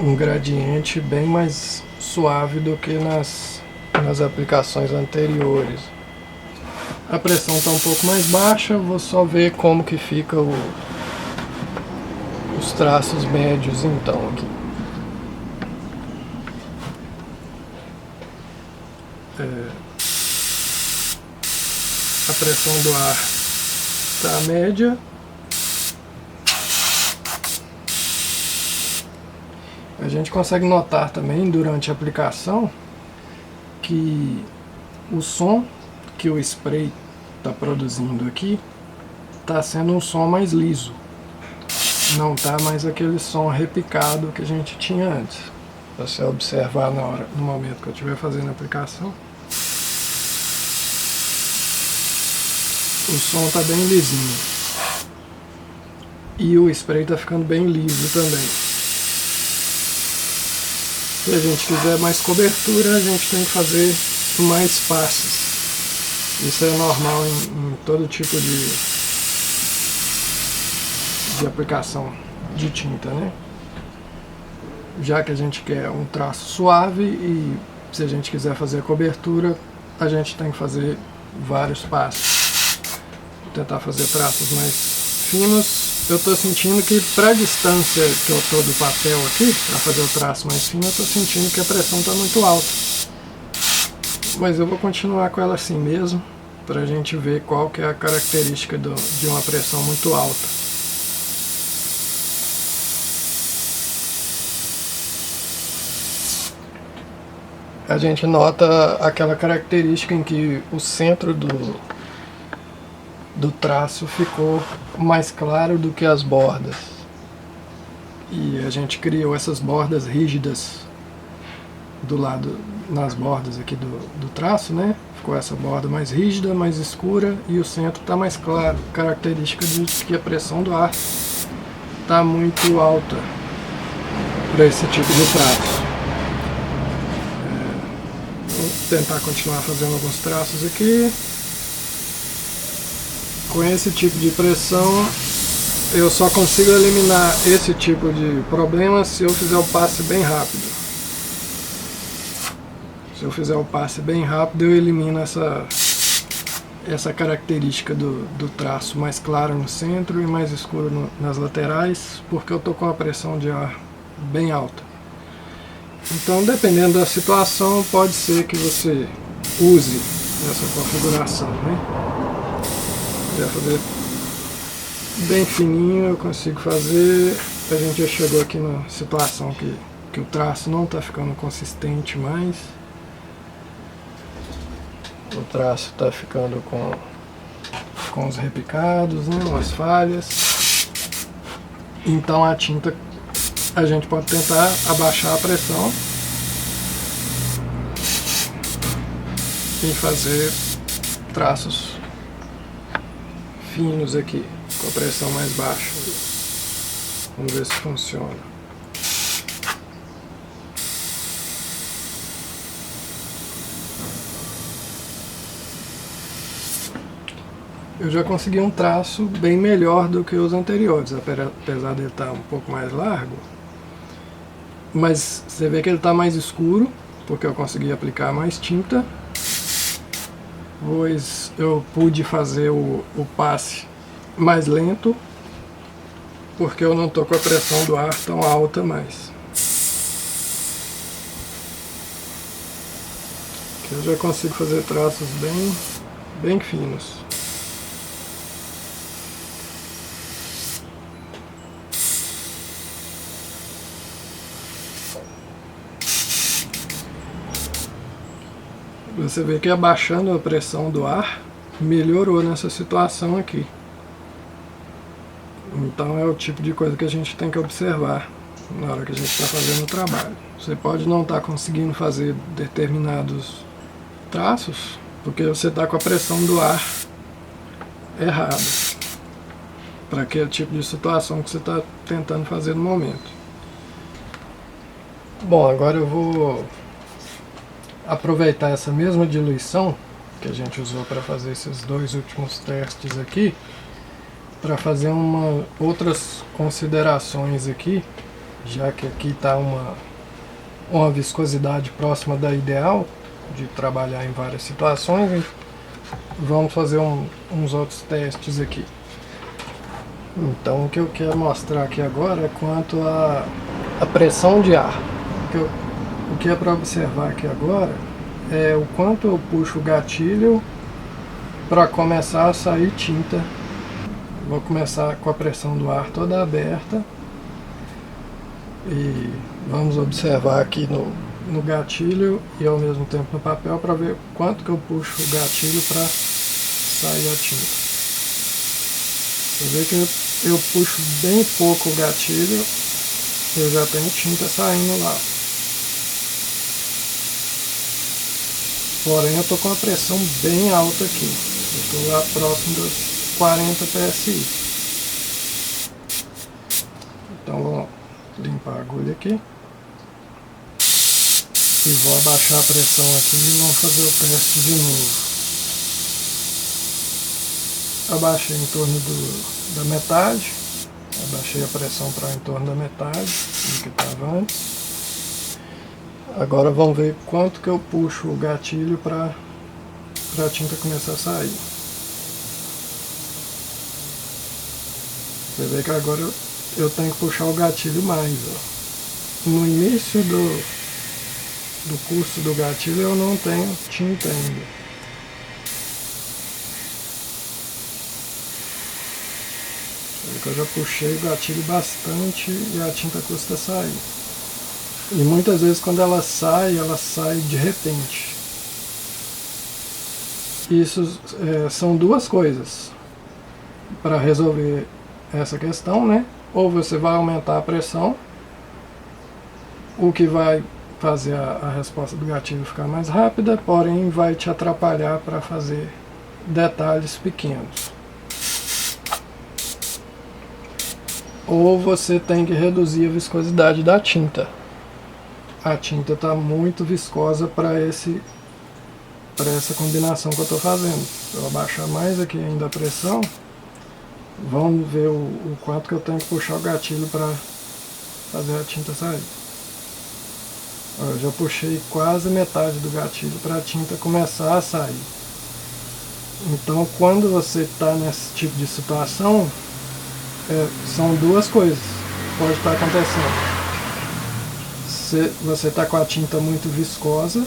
um gradiente bem mais suave do que nas aplicações anteriores. A pressão está um pouco mais baixa, vou só ver como que fica os traços médios então aqui. A pressão do ar está média. A gente consegue notar também durante a aplicação que o som que o spray está produzindo aqui está sendo um som mais liso. Não está mais aquele som repicado que a gente tinha antes. Se você observar no momento que eu estiver fazendo a aplicação, o som está bem lisinho. E o spray está ficando bem liso também. Se a gente quiser mais cobertura, a gente tem que fazer mais passes. Isso é normal em todo tipo de aplicação de tinta, né? Já que a gente quer um traço suave e se a gente quiser fazer a cobertura, a gente tem que fazer vários passos. Vou tentar fazer traços mais finos. Eu estou sentindo que para a distância que eu estou do papel aqui, para fazer o traço mais fino, eu estou sentindo que a pressão está muito alta. Mas eu vou continuar com ela assim mesmo, para a gente ver qual que é a característica de uma pressão muito alta. A gente nota aquela característica em que o centro do traço ficou mais claro do que as bordas. E a gente criou essas bordas rígidas do lado, nas bordas aqui do traço, né? ficou essa borda mais rígida, mais escura, e o centro está mais claro, característica de que a pressão do ar está muito alta para esse tipo de traço. Vou tentar continuar fazendo alguns traços aqui. Com esse tipo de pressão, eu só consigo eliminar esse tipo de problema se eu fizer o passe bem rápido. Se eu fizer o passe bem rápido, eu elimino essa característica do traço mais claro no centro e mais escuro nas laterais, porque eu estou com a pressão de ar bem alta. Então, dependendo da situação, pode ser que você use essa configuração, né? Se quiser fazer bem fininho, eu consigo fazer. A gente já chegou aqui na situação que o traço não está ficando consistente mais. O traço está ficando com os repicados, né, umas falhas. Então a tinta, a gente pode tentar abaixar a pressão e fazer traços finos aqui, com a pressão mais baixa. Vamos ver se funciona. Eu já consegui um traço bem melhor do que os anteriores, apesar dele estar um pouco mais largo. Mas você vê que ele está mais escuro, porque eu consegui aplicar mais tinta. Pois eu pude fazer o passe mais lento, porque eu não estou com a pressão do ar tão alta mais. Aqui eu já consigo fazer traços bem finos. Você vê que abaixando a pressão do ar, melhorou nessa situação aqui. Então é o tipo de coisa que a gente tem que observar na hora que a gente está fazendo o trabalho. Você pode não estar conseguindo fazer determinados traços, porque você está com a pressão do ar errada, para aquele tipo de situação que você está tentando fazer no momento. Bom, agora eu vou aproveitar essa mesma diluição que a gente usou para fazer esses dois últimos testes aqui, para fazer outras considerações aqui, já que aqui está uma viscosidade próxima da ideal de trabalhar em várias situações. Vamos fazer uns outros testes aqui. Então o que eu quero mostrar aqui agora é quanto à pressão de ar. O que é para observar aqui agora é o quanto eu puxo o gatilho para começar a sair tinta. Vou começar com a pressão do ar toda aberta e vamos observar aqui no gatilho e ao mesmo tempo no papel para ver quanto que eu puxo o gatilho para sair a tinta. Você vê que eu puxo bem pouco o gatilho, eu já tenho tinta saindo lá. Porém eu estou com uma pressão bem alta aqui. Eu estou lá próximo dos 40 PSI. Então vou limpar a agulha aqui. E vou abaixar a pressão aqui e vamos fazer o teste de novo. Abaixei em torno da metade. Abaixei a pressão para em torno da metade do que estava antes. Agora vamos ver quanto que eu puxo o gatilho para a tinta começar a sair. Você vê que agora eu tenho que puxar o gatilho mais. Ó. No início do curso do gatilho eu não tenho tinta ainda. Você vê que eu já puxei o gatilho bastante e a tinta custa sair. E muitas vezes quando ela sai de repente. Isso são duas coisas para resolver essa questão, né? Ou você vai aumentar a pressão, o que vai fazer a resposta do gatilho ficar mais rápida, porém vai te atrapalhar para fazer detalhes pequenos. Ou você tem que reduzir a viscosidade da tinta. A tinta está muito viscosa para essa combinação que eu estou fazendo. Se eu abaixar mais aqui ainda a pressão, vamos ver o quanto que eu tenho que puxar o gatilho para fazer a tinta sair. Eu já puxei quase metade do gatilho para a tinta começar a sair. Então, quando você está nesse tipo de situação, são duas coisas que pode estar acontecendo. Se você está com a tinta muito viscosa,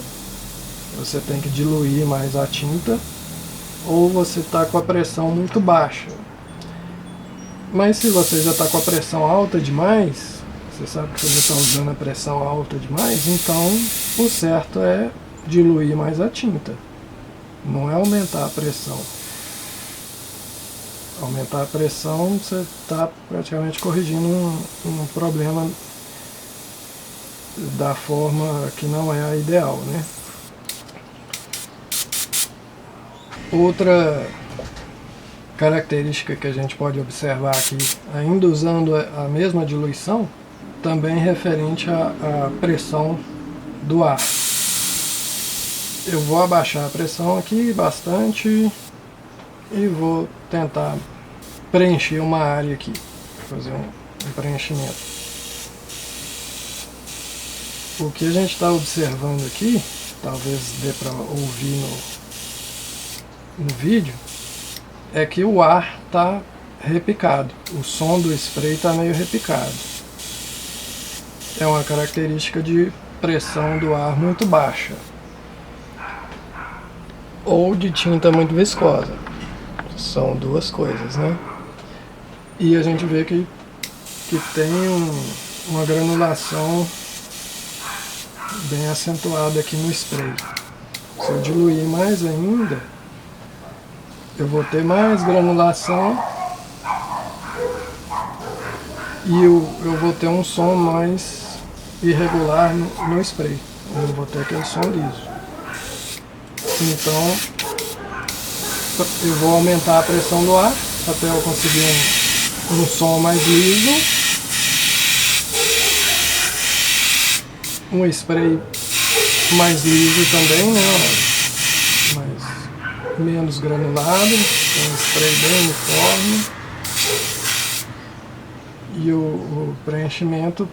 você tem que diluir mais a tinta, ou você está com a pressão muito baixa. Mas se você já está com a pressão alta demais, você sabe que você já está usando a pressão alta demais, então o certo é diluir mais a tinta, não é aumentar a pressão. Aumentar a pressão, você está praticamente corrigindo um problema da forma que não é a ideal, né? Outra característica que a gente pode observar aqui, ainda usando a mesma diluição, também referente à pressão do ar. Eu vou abaixar a pressão aqui bastante e vou tentar preencher uma área aqui, fazer um preenchimento. O que a gente está observando aqui, talvez dê para ouvir no vídeo, é que o ar está repicado, o som do spray está meio repicado. É uma característica de pressão do ar muito baixa, ou de tinta muito viscosa. São duas coisas, né? E a gente vê que tem uma granulação bem acentuada aqui no spray. Se eu diluir mais ainda, eu vou ter mais granulação e eu vou ter um som mais irregular no spray. Eu não vou ter aquele som liso. Então eu vou aumentar a pressão do ar até eu conseguir um som mais liso, um spray mais liso também, né? Mas menos granulado, um spray bem uniforme, e o preenchimento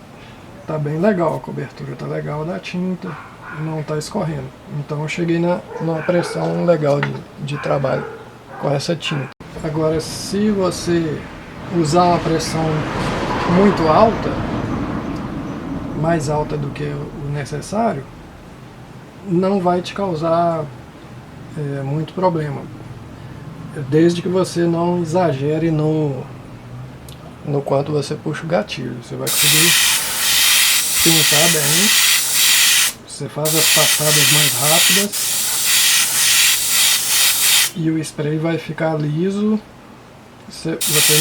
tá bem legal, a cobertura tá legal da tinta, não tá escorrendo. Então eu cheguei numa pressão legal de trabalho com essa tinta. Agora, se você usar uma pressão muito alta, mais alta do que o necessário, não vai te causar muito problema, desde que você não exagere no quanto você puxa o gatilho. Você vai conseguir pintar bem, você faz as passadas mais rápidas e o spray vai ficar liso, você não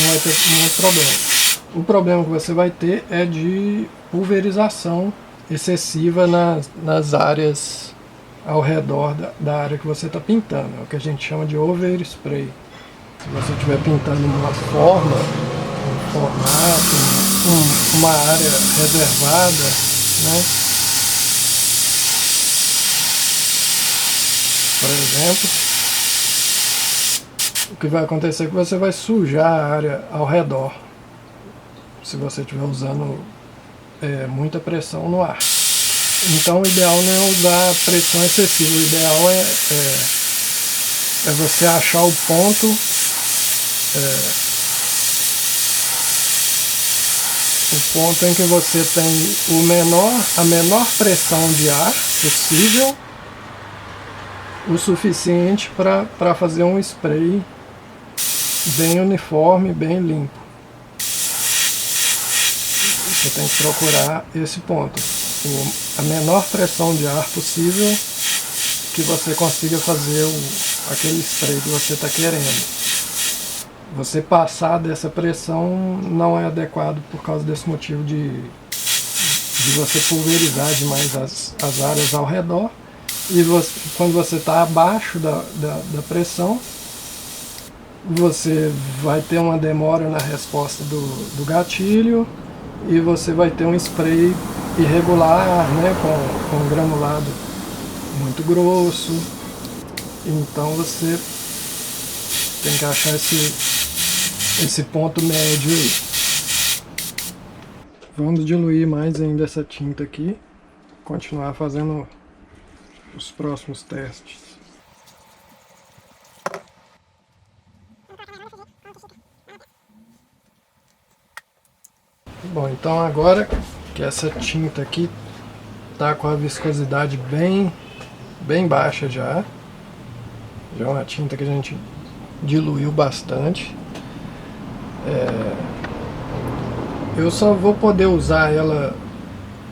vai ter muito problema. O problema que você vai ter é de pulverização excessiva nas áreas ao redor da área que você está pintando. É o que a gente chama de overspray. Se você estiver pintando uma forma, um formato, uma área reservada, né? Por exemplo, o que vai acontecer é que você vai sujar a área ao redor, se você estiver usando muita pressão no ar. Então o ideal não é usar pressão excessiva, o ideal é você achar o ponto em que você tem a menor pressão de ar possível, o suficiente para fazer um spray bem uniforme, bem limpo. Você tem que procurar esse ponto, a menor pressão de ar possível, que você consiga fazer aquele spray que você está querendo. Você passar dessa pressão não é adequado por causa desse motivo de de você pulverizar demais as áreas ao redor. E quando você está abaixo da pressão, você vai ter uma demora na resposta do gatilho e você vai ter um spray irregular, né, com granulado muito grosso. Então você tem que achar esse ponto médio aí. Vamos diluir mais ainda essa tinta aqui, continuar fazendo os próximos testes. Bom, então agora que essa tinta aqui tá com a viscosidade bem baixa já é uma tinta que a gente diluiu bastante. Eu só vou poder usar ela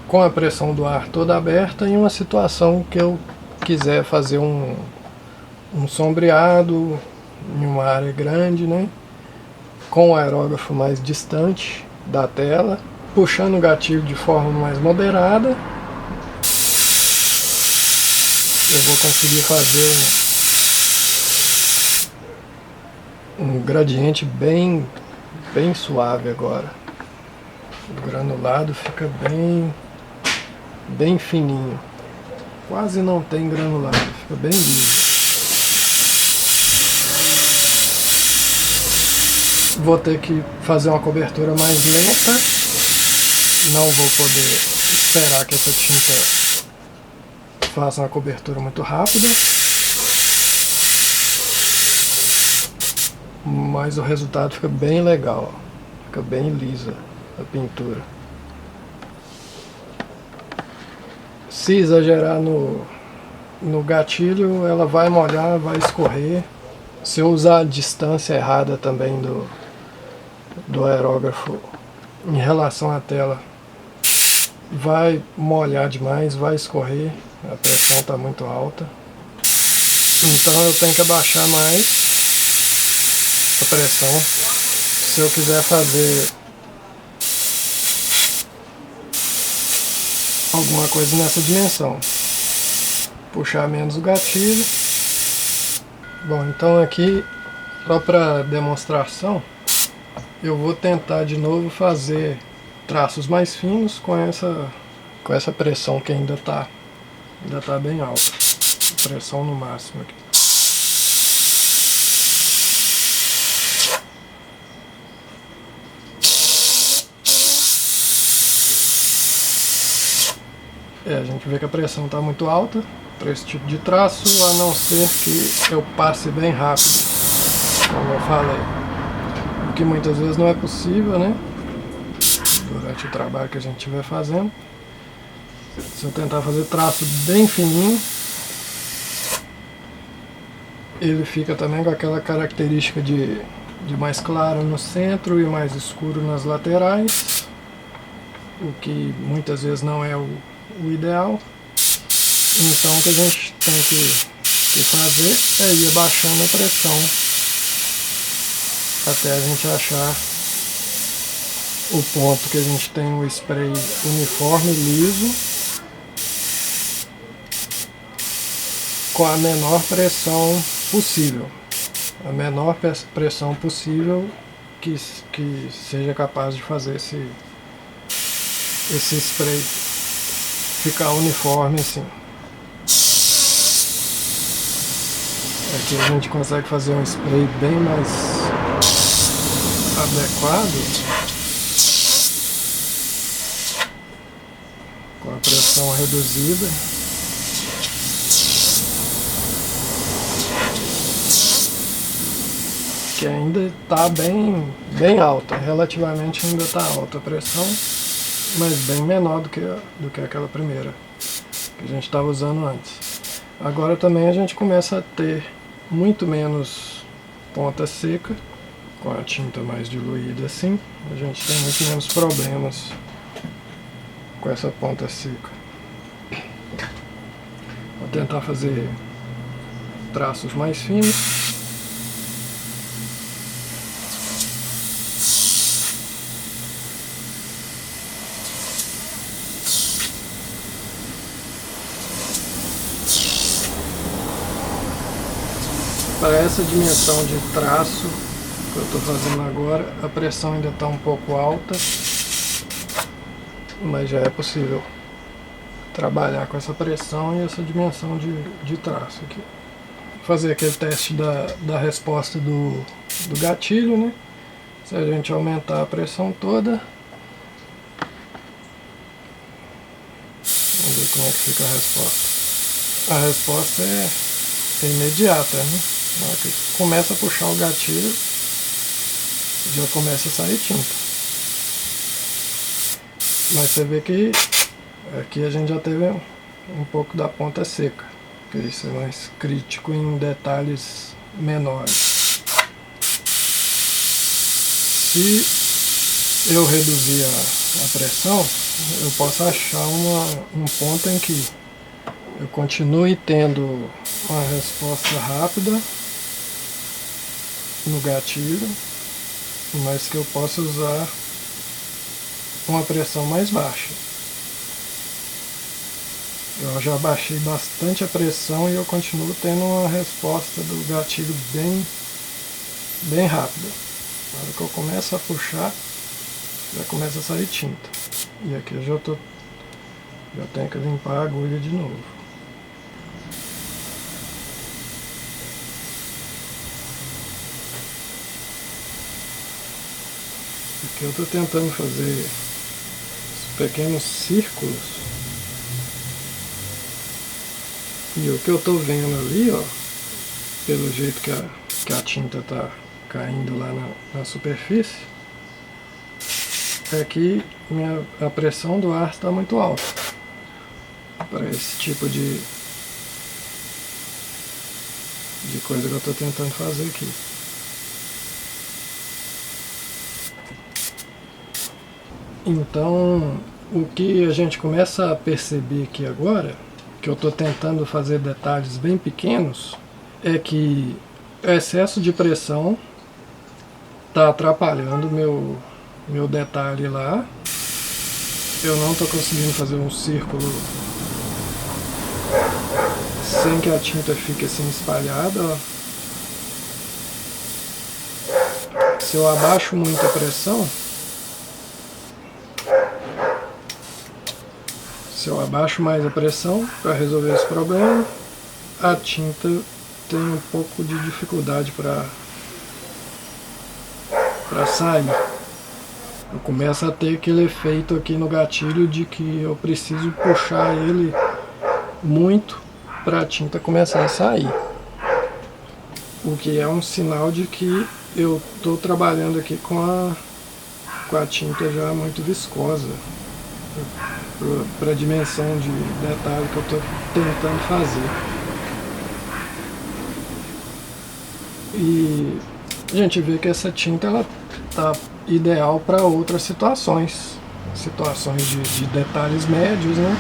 com a pressão do ar toda aberta em uma situação que eu quiser fazer um sombreado em uma área grande, né, com o aerógrafo mais distante da tela, puxando o gatilho de forma mais moderada. Eu vou conseguir fazer um gradiente bem suave agora. O granulado fica bem fininho, quase não tem granulado, fica bem liso. Vou ter que fazer uma cobertura mais lenta, não vou poder esperar que essa tinta faça uma cobertura muito rápida, mas o resultado fica bem legal, fica bem lisa a pintura. Se exagerar no gatilho, ela vai molhar, vai escorrer. Se eu usar a distância errada também do aerógrafo em relação à tela, vai molhar demais, vai escorrer, a pressão está muito alta. Então eu tenho que abaixar mais a pressão se eu quiser fazer alguma coisa nessa dimensão. Puxar menos o gatilho. Bom, então aqui, só para demonstração, eu vou tentar de novo fazer traços mais finos com essa pressão que ainda tá bem alta. Pressão no máximo aqui. A gente vê que a pressão está muito alta para esse tipo de traço, a não ser que eu passe bem rápido, como eu falei. O que muitas vezes não é possível, né? Durante o trabalho que a gente estiver fazendo. Se eu tentar fazer traço bem fininho, ele fica também com aquela característica de mais claro no centro e mais escuro nas laterais, o que muitas vezes não é o ideal. Então o que a gente tem que fazer é ir abaixando a pressão até a gente achar o ponto que a gente tem o spray uniforme, liso, com a menor pressão possível. A menor pressão possível que seja capaz de fazer esse spray ficar uniforme assim. Aqui a gente consegue fazer um spray bem mais adequado, com a pressão reduzida. Que ainda está bem alta, relativamente ainda está alta a pressão, mas bem menor do que aquela primeira que a gente estava usando antes. Agora também a gente começa a ter muito menos ponta seca, com a tinta mais diluída assim, a gente tem muito menos problemas com essa ponta seca. Vou tentar fazer traços mais finos. Para essa dimensão de traço que eu estou fazendo agora, a pressão ainda está um pouco alta, mas já é possível trabalhar com essa pressão e essa dimensão de traço aqui. Fazer aquele teste da resposta do gatilho, né? Se a gente aumentar a pressão toda, vamos ver como é que fica a resposta. A resposta é imediata, né? Na hora que começa a puxar o gatilho, já começa a sair tinta. Mas você vê que aqui a gente já teve um pouco da ponta seca, que isso é mais crítico em detalhes menores. Se eu reduzir a pressão, eu posso achar um ponto em que eu continue tendo uma resposta rápida no gatilho, mas que eu possa usar uma pressão mais baixa. Eu já baixei bastante a pressão e eu continuo tendo uma resposta do gatilho bem rápida. Na hora que eu começo a puxar, já começa a sair tinta. E aqui eu já tenho que limpar a agulha de novo. Aqui eu estou tentando fazer pequenos círculos. E o que eu estou vendo ali, ó, pelo jeito que a tinta está caindo lá na superfície, é que a pressão do ar está muito alta para esse tipo de coisa que eu estou tentando fazer aqui. Então, o que a gente começa a perceber aqui agora, que eu estou tentando fazer detalhes bem pequenos, é que o excesso de pressão está atrapalhando meu detalhe lá. Eu não estou conseguindo fazer um círculo sem que a tinta fique assim espalhada, ó. Se eu abaixo muito a pressão, se eu abaixo mais a pressão para resolver esse problema, a tinta tem um pouco de dificuldade para sair. Eu começo a ter aquele efeito aqui no gatilho de que eu preciso puxar ele muito para a tinta começar a sair. O que é um sinal de que eu estou trabalhando aqui com a tinta já muito viscosa para a dimensão de detalhe que eu estou tentando fazer. E a gente vê que essa tinta ela tá ideal para outras situações de detalhes médios, né?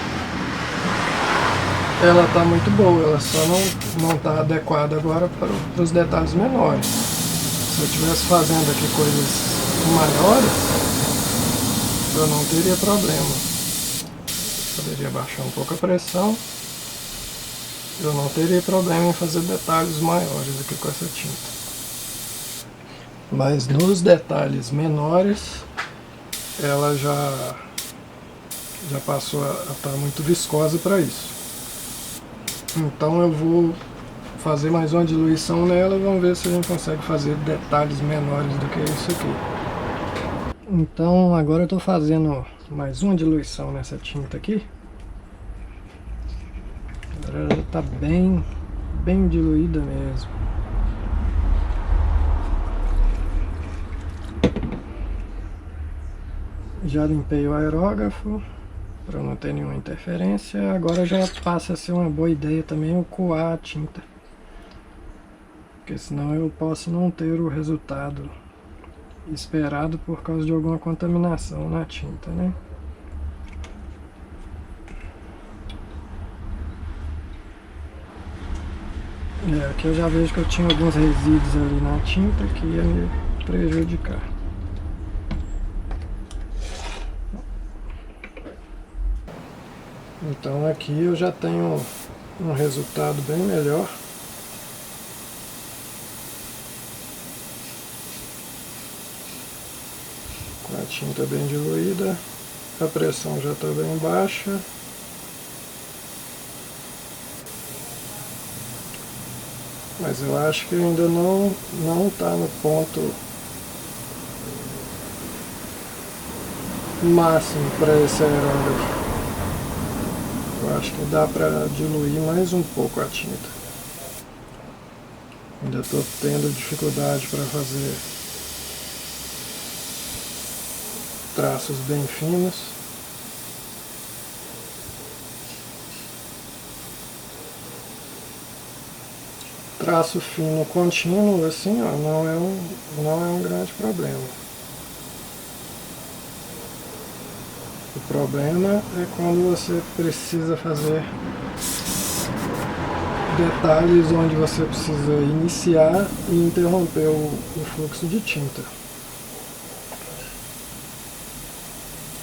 Ela tá muito boa, ela só não tá adequada agora para os detalhes menores. Se eu estivesse fazendo aqui coisas maiores, eu não teria problema. Poderia baixar um pouco a pressão, eu não teria problema em fazer detalhes maiores aqui com essa tinta. Mas nos detalhes menores, ela já passou a estar muito viscosa para isso. Então eu vou fazer mais uma diluição nela e vamos ver se a gente consegue fazer detalhes menores do que isso aqui. Então agora eu estou fazendo mais uma diluição nessa tinta aqui. Agora ela está bem diluída mesmo. Já limpei o aerógrafo para não ter nenhuma interferência. Agora já passa a ser uma boa ideia também eu coar a tinta, porque senão eu posso não ter o resultado esperado por causa de alguma contaminação na tinta, né? Aqui eu já vejo que eu tinha alguns resíduos ali na tinta que ia me prejudicar. Então aqui eu já tenho um resultado bem melhor. A tinta bem diluída, a pressão já está bem baixa. Mas eu acho que ainda não está no ponto máximo para esse aerógrafo. Eu acho que dá para diluir mais um pouco a tinta. Ainda estou tendo dificuldade para fazer traços bem finos. Traço fino contínuo, assim, ó, não é um grande problema. O problema é quando você precisa fazer detalhes onde você precisa iniciar e interromper o fluxo de tinta.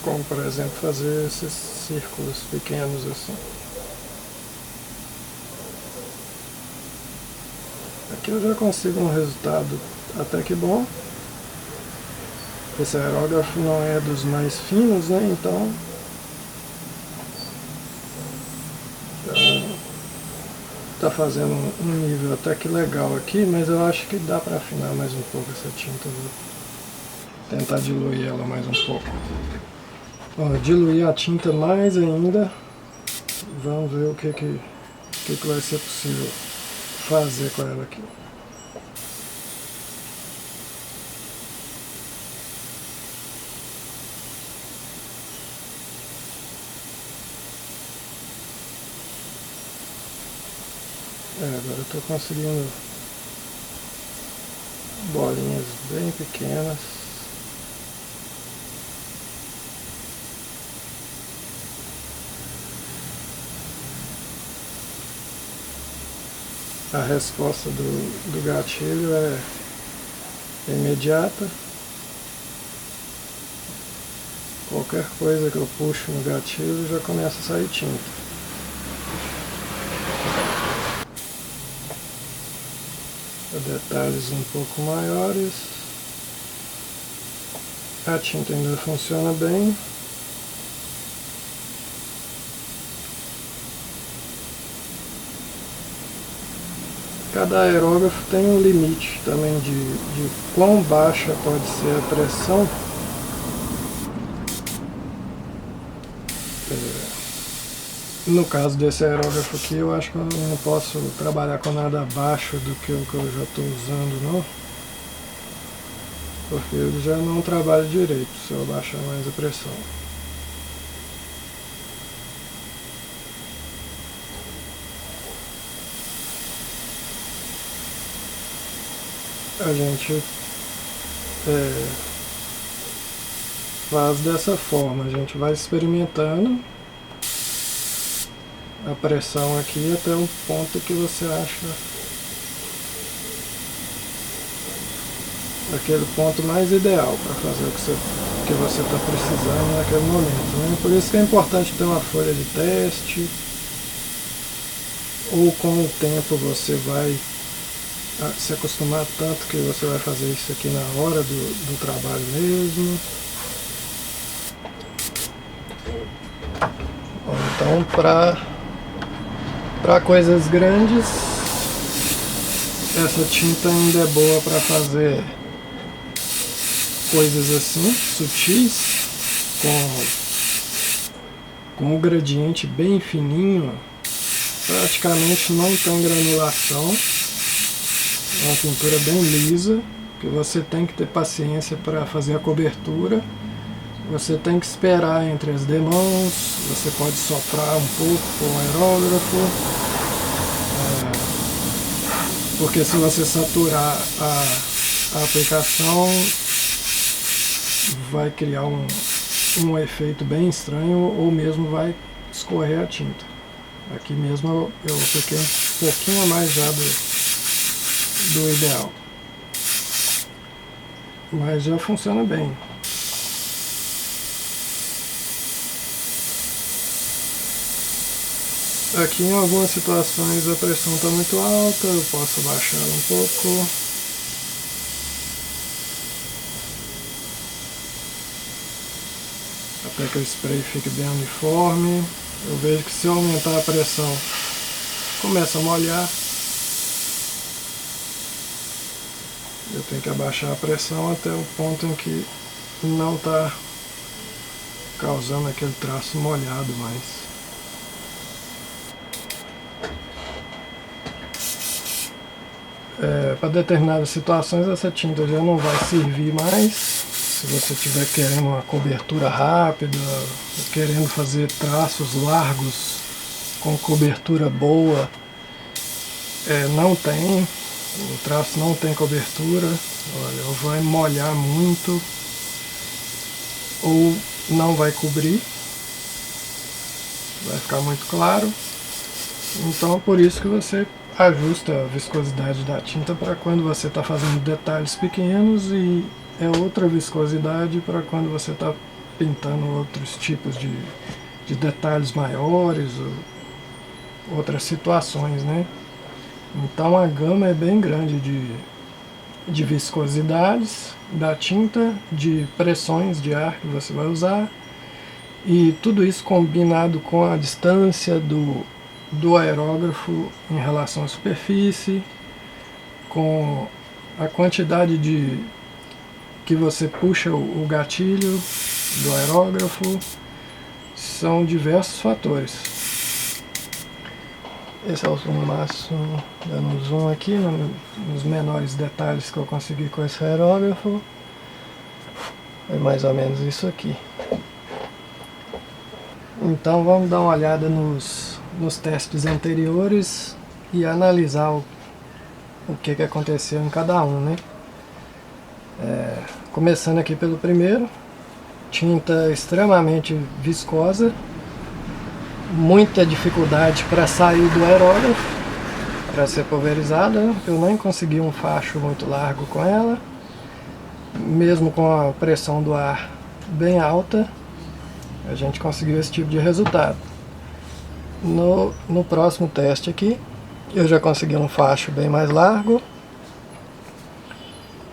Como, por exemplo, fazer esses círculos pequenos assim. Aqui eu já consigo um resultado até que bom. Esse aerógrafo não é dos mais finos, né? Então tá fazendo um nível até que legal aqui, mas eu acho que dá para afinar mais um pouco essa tinta. Vou tentar diluir ela mais um pouco. Ó, diluir a tinta mais ainda. Vamos ver o que vai ser possível fazer com ela aqui. Agora eu estou conseguindo bolinhas bem pequenas. A resposta do gatilho é imediata. Qualquer coisa que eu puxo no gatilho já começa a sair tinta. Detalhes um pouco maiores. A tinta ainda funciona bem. Cada aerógrafo tem um limite também de quão baixa pode ser a pressão. No caso desse aerógrafo aqui, eu acho que eu não posso trabalhar com nada abaixo do que o que eu já estou usando, não. Porque ele já não trabalha direito se eu abaixar mais a pressão. A gente faz dessa forma, a gente vai experimentando a pressão aqui até um ponto que você acha aquele ponto mais ideal para fazer o que você está precisando naquele momento, né? Por isso que é importante ter uma folha de teste, ou com o tempo você vai se acostumar tanto que você vai fazer isso aqui na hora do trabalho mesmo. Então, para coisas grandes, essa tinta ainda é boa para fazer coisas assim, sutis, com um gradiente bem fininho, praticamente não tem granulação, é uma pintura bem lisa, que você tem que ter paciência para fazer a cobertura. Você tem que esperar entre as demãos, você pode soprar um pouco com o aerógrafo, porque se você saturar a aplicação, vai criar um efeito bem estranho, ou mesmo vai escorrer a tinta. Aqui mesmo eu apliquei um pouquinho a mais já do ideal, mas já funciona bem. Aqui em algumas situações a pressão está muito alta, eu posso baixar um pouco. até que o spray fique bem uniforme. Eu vejo que se eu aumentar a pressão, começa a molhar. Eu tenho que abaixar a pressão até o ponto em que não está causando aquele traço molhado mais. Para determinadas situações essa tinta já não vai servir mais. Se você estiver querendo uma cobertura rápida, querendo fazer traços largos com cobertura boa, não tem, o traço não tem cobertura, olha, ou vai molhar muito, ou não vai cobrir, vai ficar muito claro. Então por isso que você ajusta a viscosidade da tinta para quando você está fazendo detalhes pequenos e é outra viscosidade para quando você está pintando outros tipos de detalhes maiores ou outras situações, né? Então a gama é bem grande de viscosidades da tinta, de pressões de ar que você vai usar, e tudo isso combinado com a distância do aerógrafo em relação à superfície, com a quantidade que você puxa o gatilho do aerógrafo, são diversos fatores. Esse é o zoom máximo, dando um zoom aqui nos menores detalhes que eu consegui com esse aerógrafo. É mais ou menos isso aqui. Então vamos dar uma olhada nos testes anteriores e analisar o que aconteceu em cada um, né? Começando aqui pelo primeiro, tinta extremamente viscosa, muita dificuldade para sair do aerógrafo, para ser pulverizada. Eu nem consegui um facho muito largo com ela, mesmo com a pressão do ar bem alta, a gente conseguiu esse tipo de resultado. No próximo teste aqui, eu já consegui um facho bem mais largo,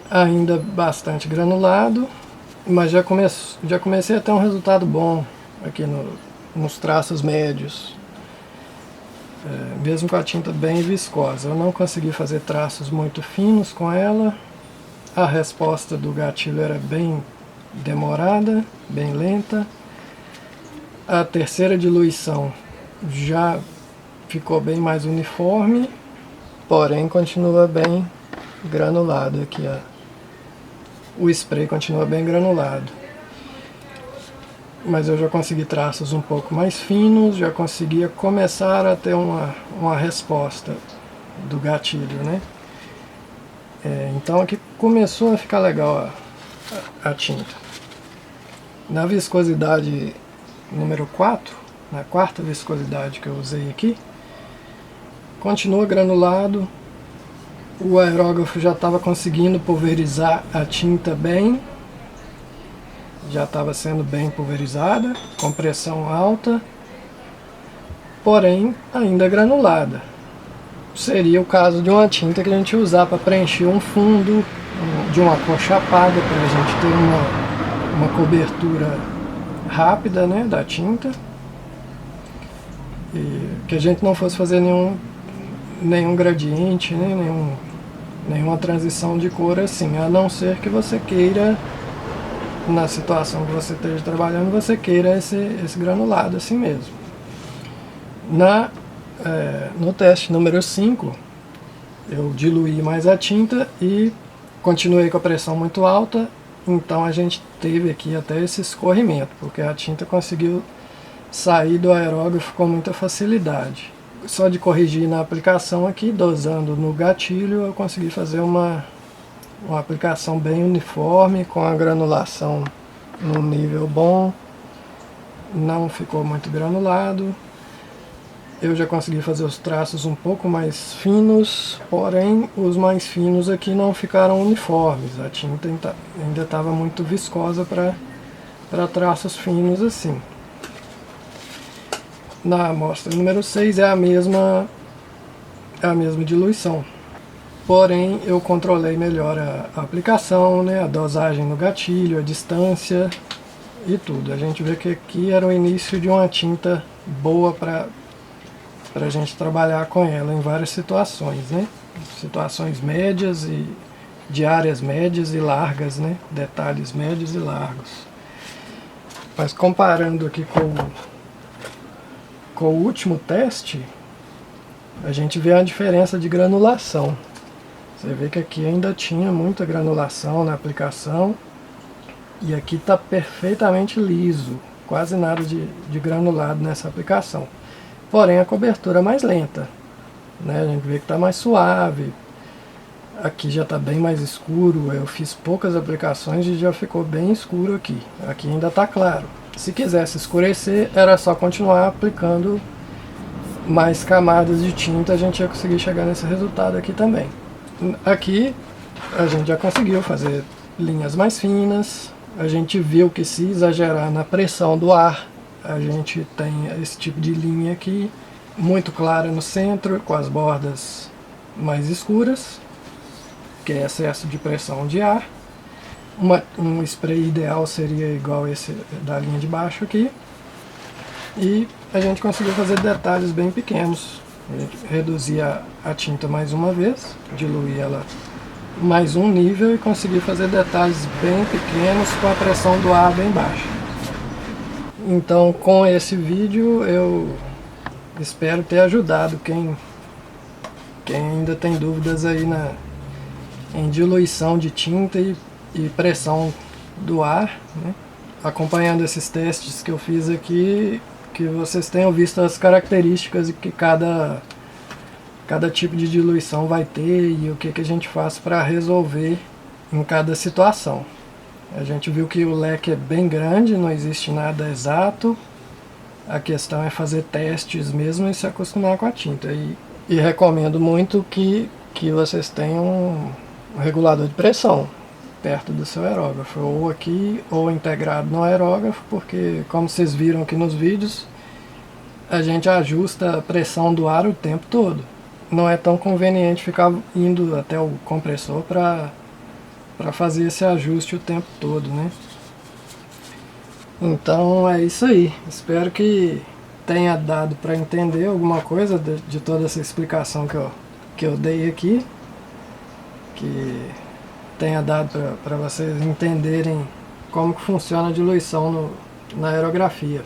ainda bastante granulado, mas já comecei a ter um resultado bom aqui nos traços médios, mesmo com a tinta bem viscosa. Eu não consegui fazer traços muito finos com ela, a resposta do gatilho era bem demorada, bem lenta. A terceira diluição já ficou bem mais uniforme, porém continua bem granulado aqui, ó. O spray continua bem granulado, mas eu já consegui traços um pouco mais finos, já conseguia começar a ter uma resposta do gatilho, né? Então aqui começou a ficar legal a tinta. Na viscosidade número 4, na quarta viscosidade que eu usei aqui, continua granulado, o aerógrafo já estava conseguindo pulverizar a tinta bem, já estava sendo bem pulverizada, com pressão alta, porém ainda granulada. Seria o caso de uma tinta que a gente usar para preencher um fundo de uma cor chapada, para a gente ter uma cobertura rápida, né, da tinta, e que a gente não fosse fazer nenhum gradiente, né, nenhuma transição de cor assim, a não ser que você queira, na situação que você esteja trabalhando, você queira esse granulado assim mesmo. No teste número 5, eu diluí mais a tinta e continuei com a pressão muito alta, então a gente teve aqui até esse escorrimento, porque a tinta conseguiu sair do aerógrafo com muita facilidade. Só de corrigir na aplicação aqui, dosando no gatilho, eu consegui fazer uma aplicação bem uniforme, com a granulação num nível bom, não ficou muito granulado. Eu já consegui fazer os traços um pouco mais finos, porém os mais finos aqui não ficaram uniformes, a tinta ainda estava muito viscosa para traços finos assim. Na amostra número 6 é a mesma diluição, porém eu controlei melhor a aplicação, né, a dosagem no gatilho, a distância, e tudo. A gente vê que aqui era o início de uma tinta boa para a gente trabalhar com ela em várias situações, né? Situações médias e de áreas médias e largas, né? Detalhes médios e largos. Mas comparando aqui com o último teste, a gente vê a diferença de granulação. Você vê que aqui ainda tinha muita granulação na aplicação e aqui está perfeitamente liso, quase nada de granulado nessa aplicação. Porém a cobertura é mais lenta, né? A gente vê que está mais suave. Aqui já está bem mais escuro, eu fiz poucas aplicações e já ficou bem escuro aqui. Aqui ainda está claro. Se quisesse escurecer, era só continuar aplicando mais camadas de tinta, a gente ia conseguir chegar nesse resultado aqui também. Aqui a gente já conseguiu fazer linhas mais finas, a gente viu que se exagerar na pressão do ar, a gente tem esse tipo de linha aqui, muito clara no centro, com as bordas mais escuras, que é excesso de pressão de ar. Um spray ideal seria igual esse da linha de baixo aqui. E a gente conseguiu fazer detalhes bem pequenos. A gente reduzia a tinta mais uma vez, diluir ela mais um nível e conseguir fazer detalhes bem pequenos com a pressão do ar bem baixa. Então com esse vídeo eu espero ter ajudado quem ainda tem dúvidas aí em diluição de tinta e pressão do ar, né? Acompanhando esses testes que eu fiz aqui, que vocês tenham visto as características que cada tipo de diluição vai ter e o que a gente faz para resolver em cada situação. A gente viu que o leque é bem grande, não existe nada exato, a questão é fazer testes mesmo e se acostumar com a tinta. E recomendo muito que vocês tenham um regulador de pressão perto do seu aerógrafo, ou aqui ou integrado no aerógrafo, porque como vocês viram aqui nos vídeos, a gente ajusta a pressão do ar o tempo todo. Não é tão conveniente ficar indo até o compressor para fazer esse ajuste o tempo todo, né? Então é isso aí. Espero que tenha dado para entender alguma coisa de toda essa explicação que eu dei aqui, que tenha dado para vocês entenderem como que funciona a diluição na aerografia.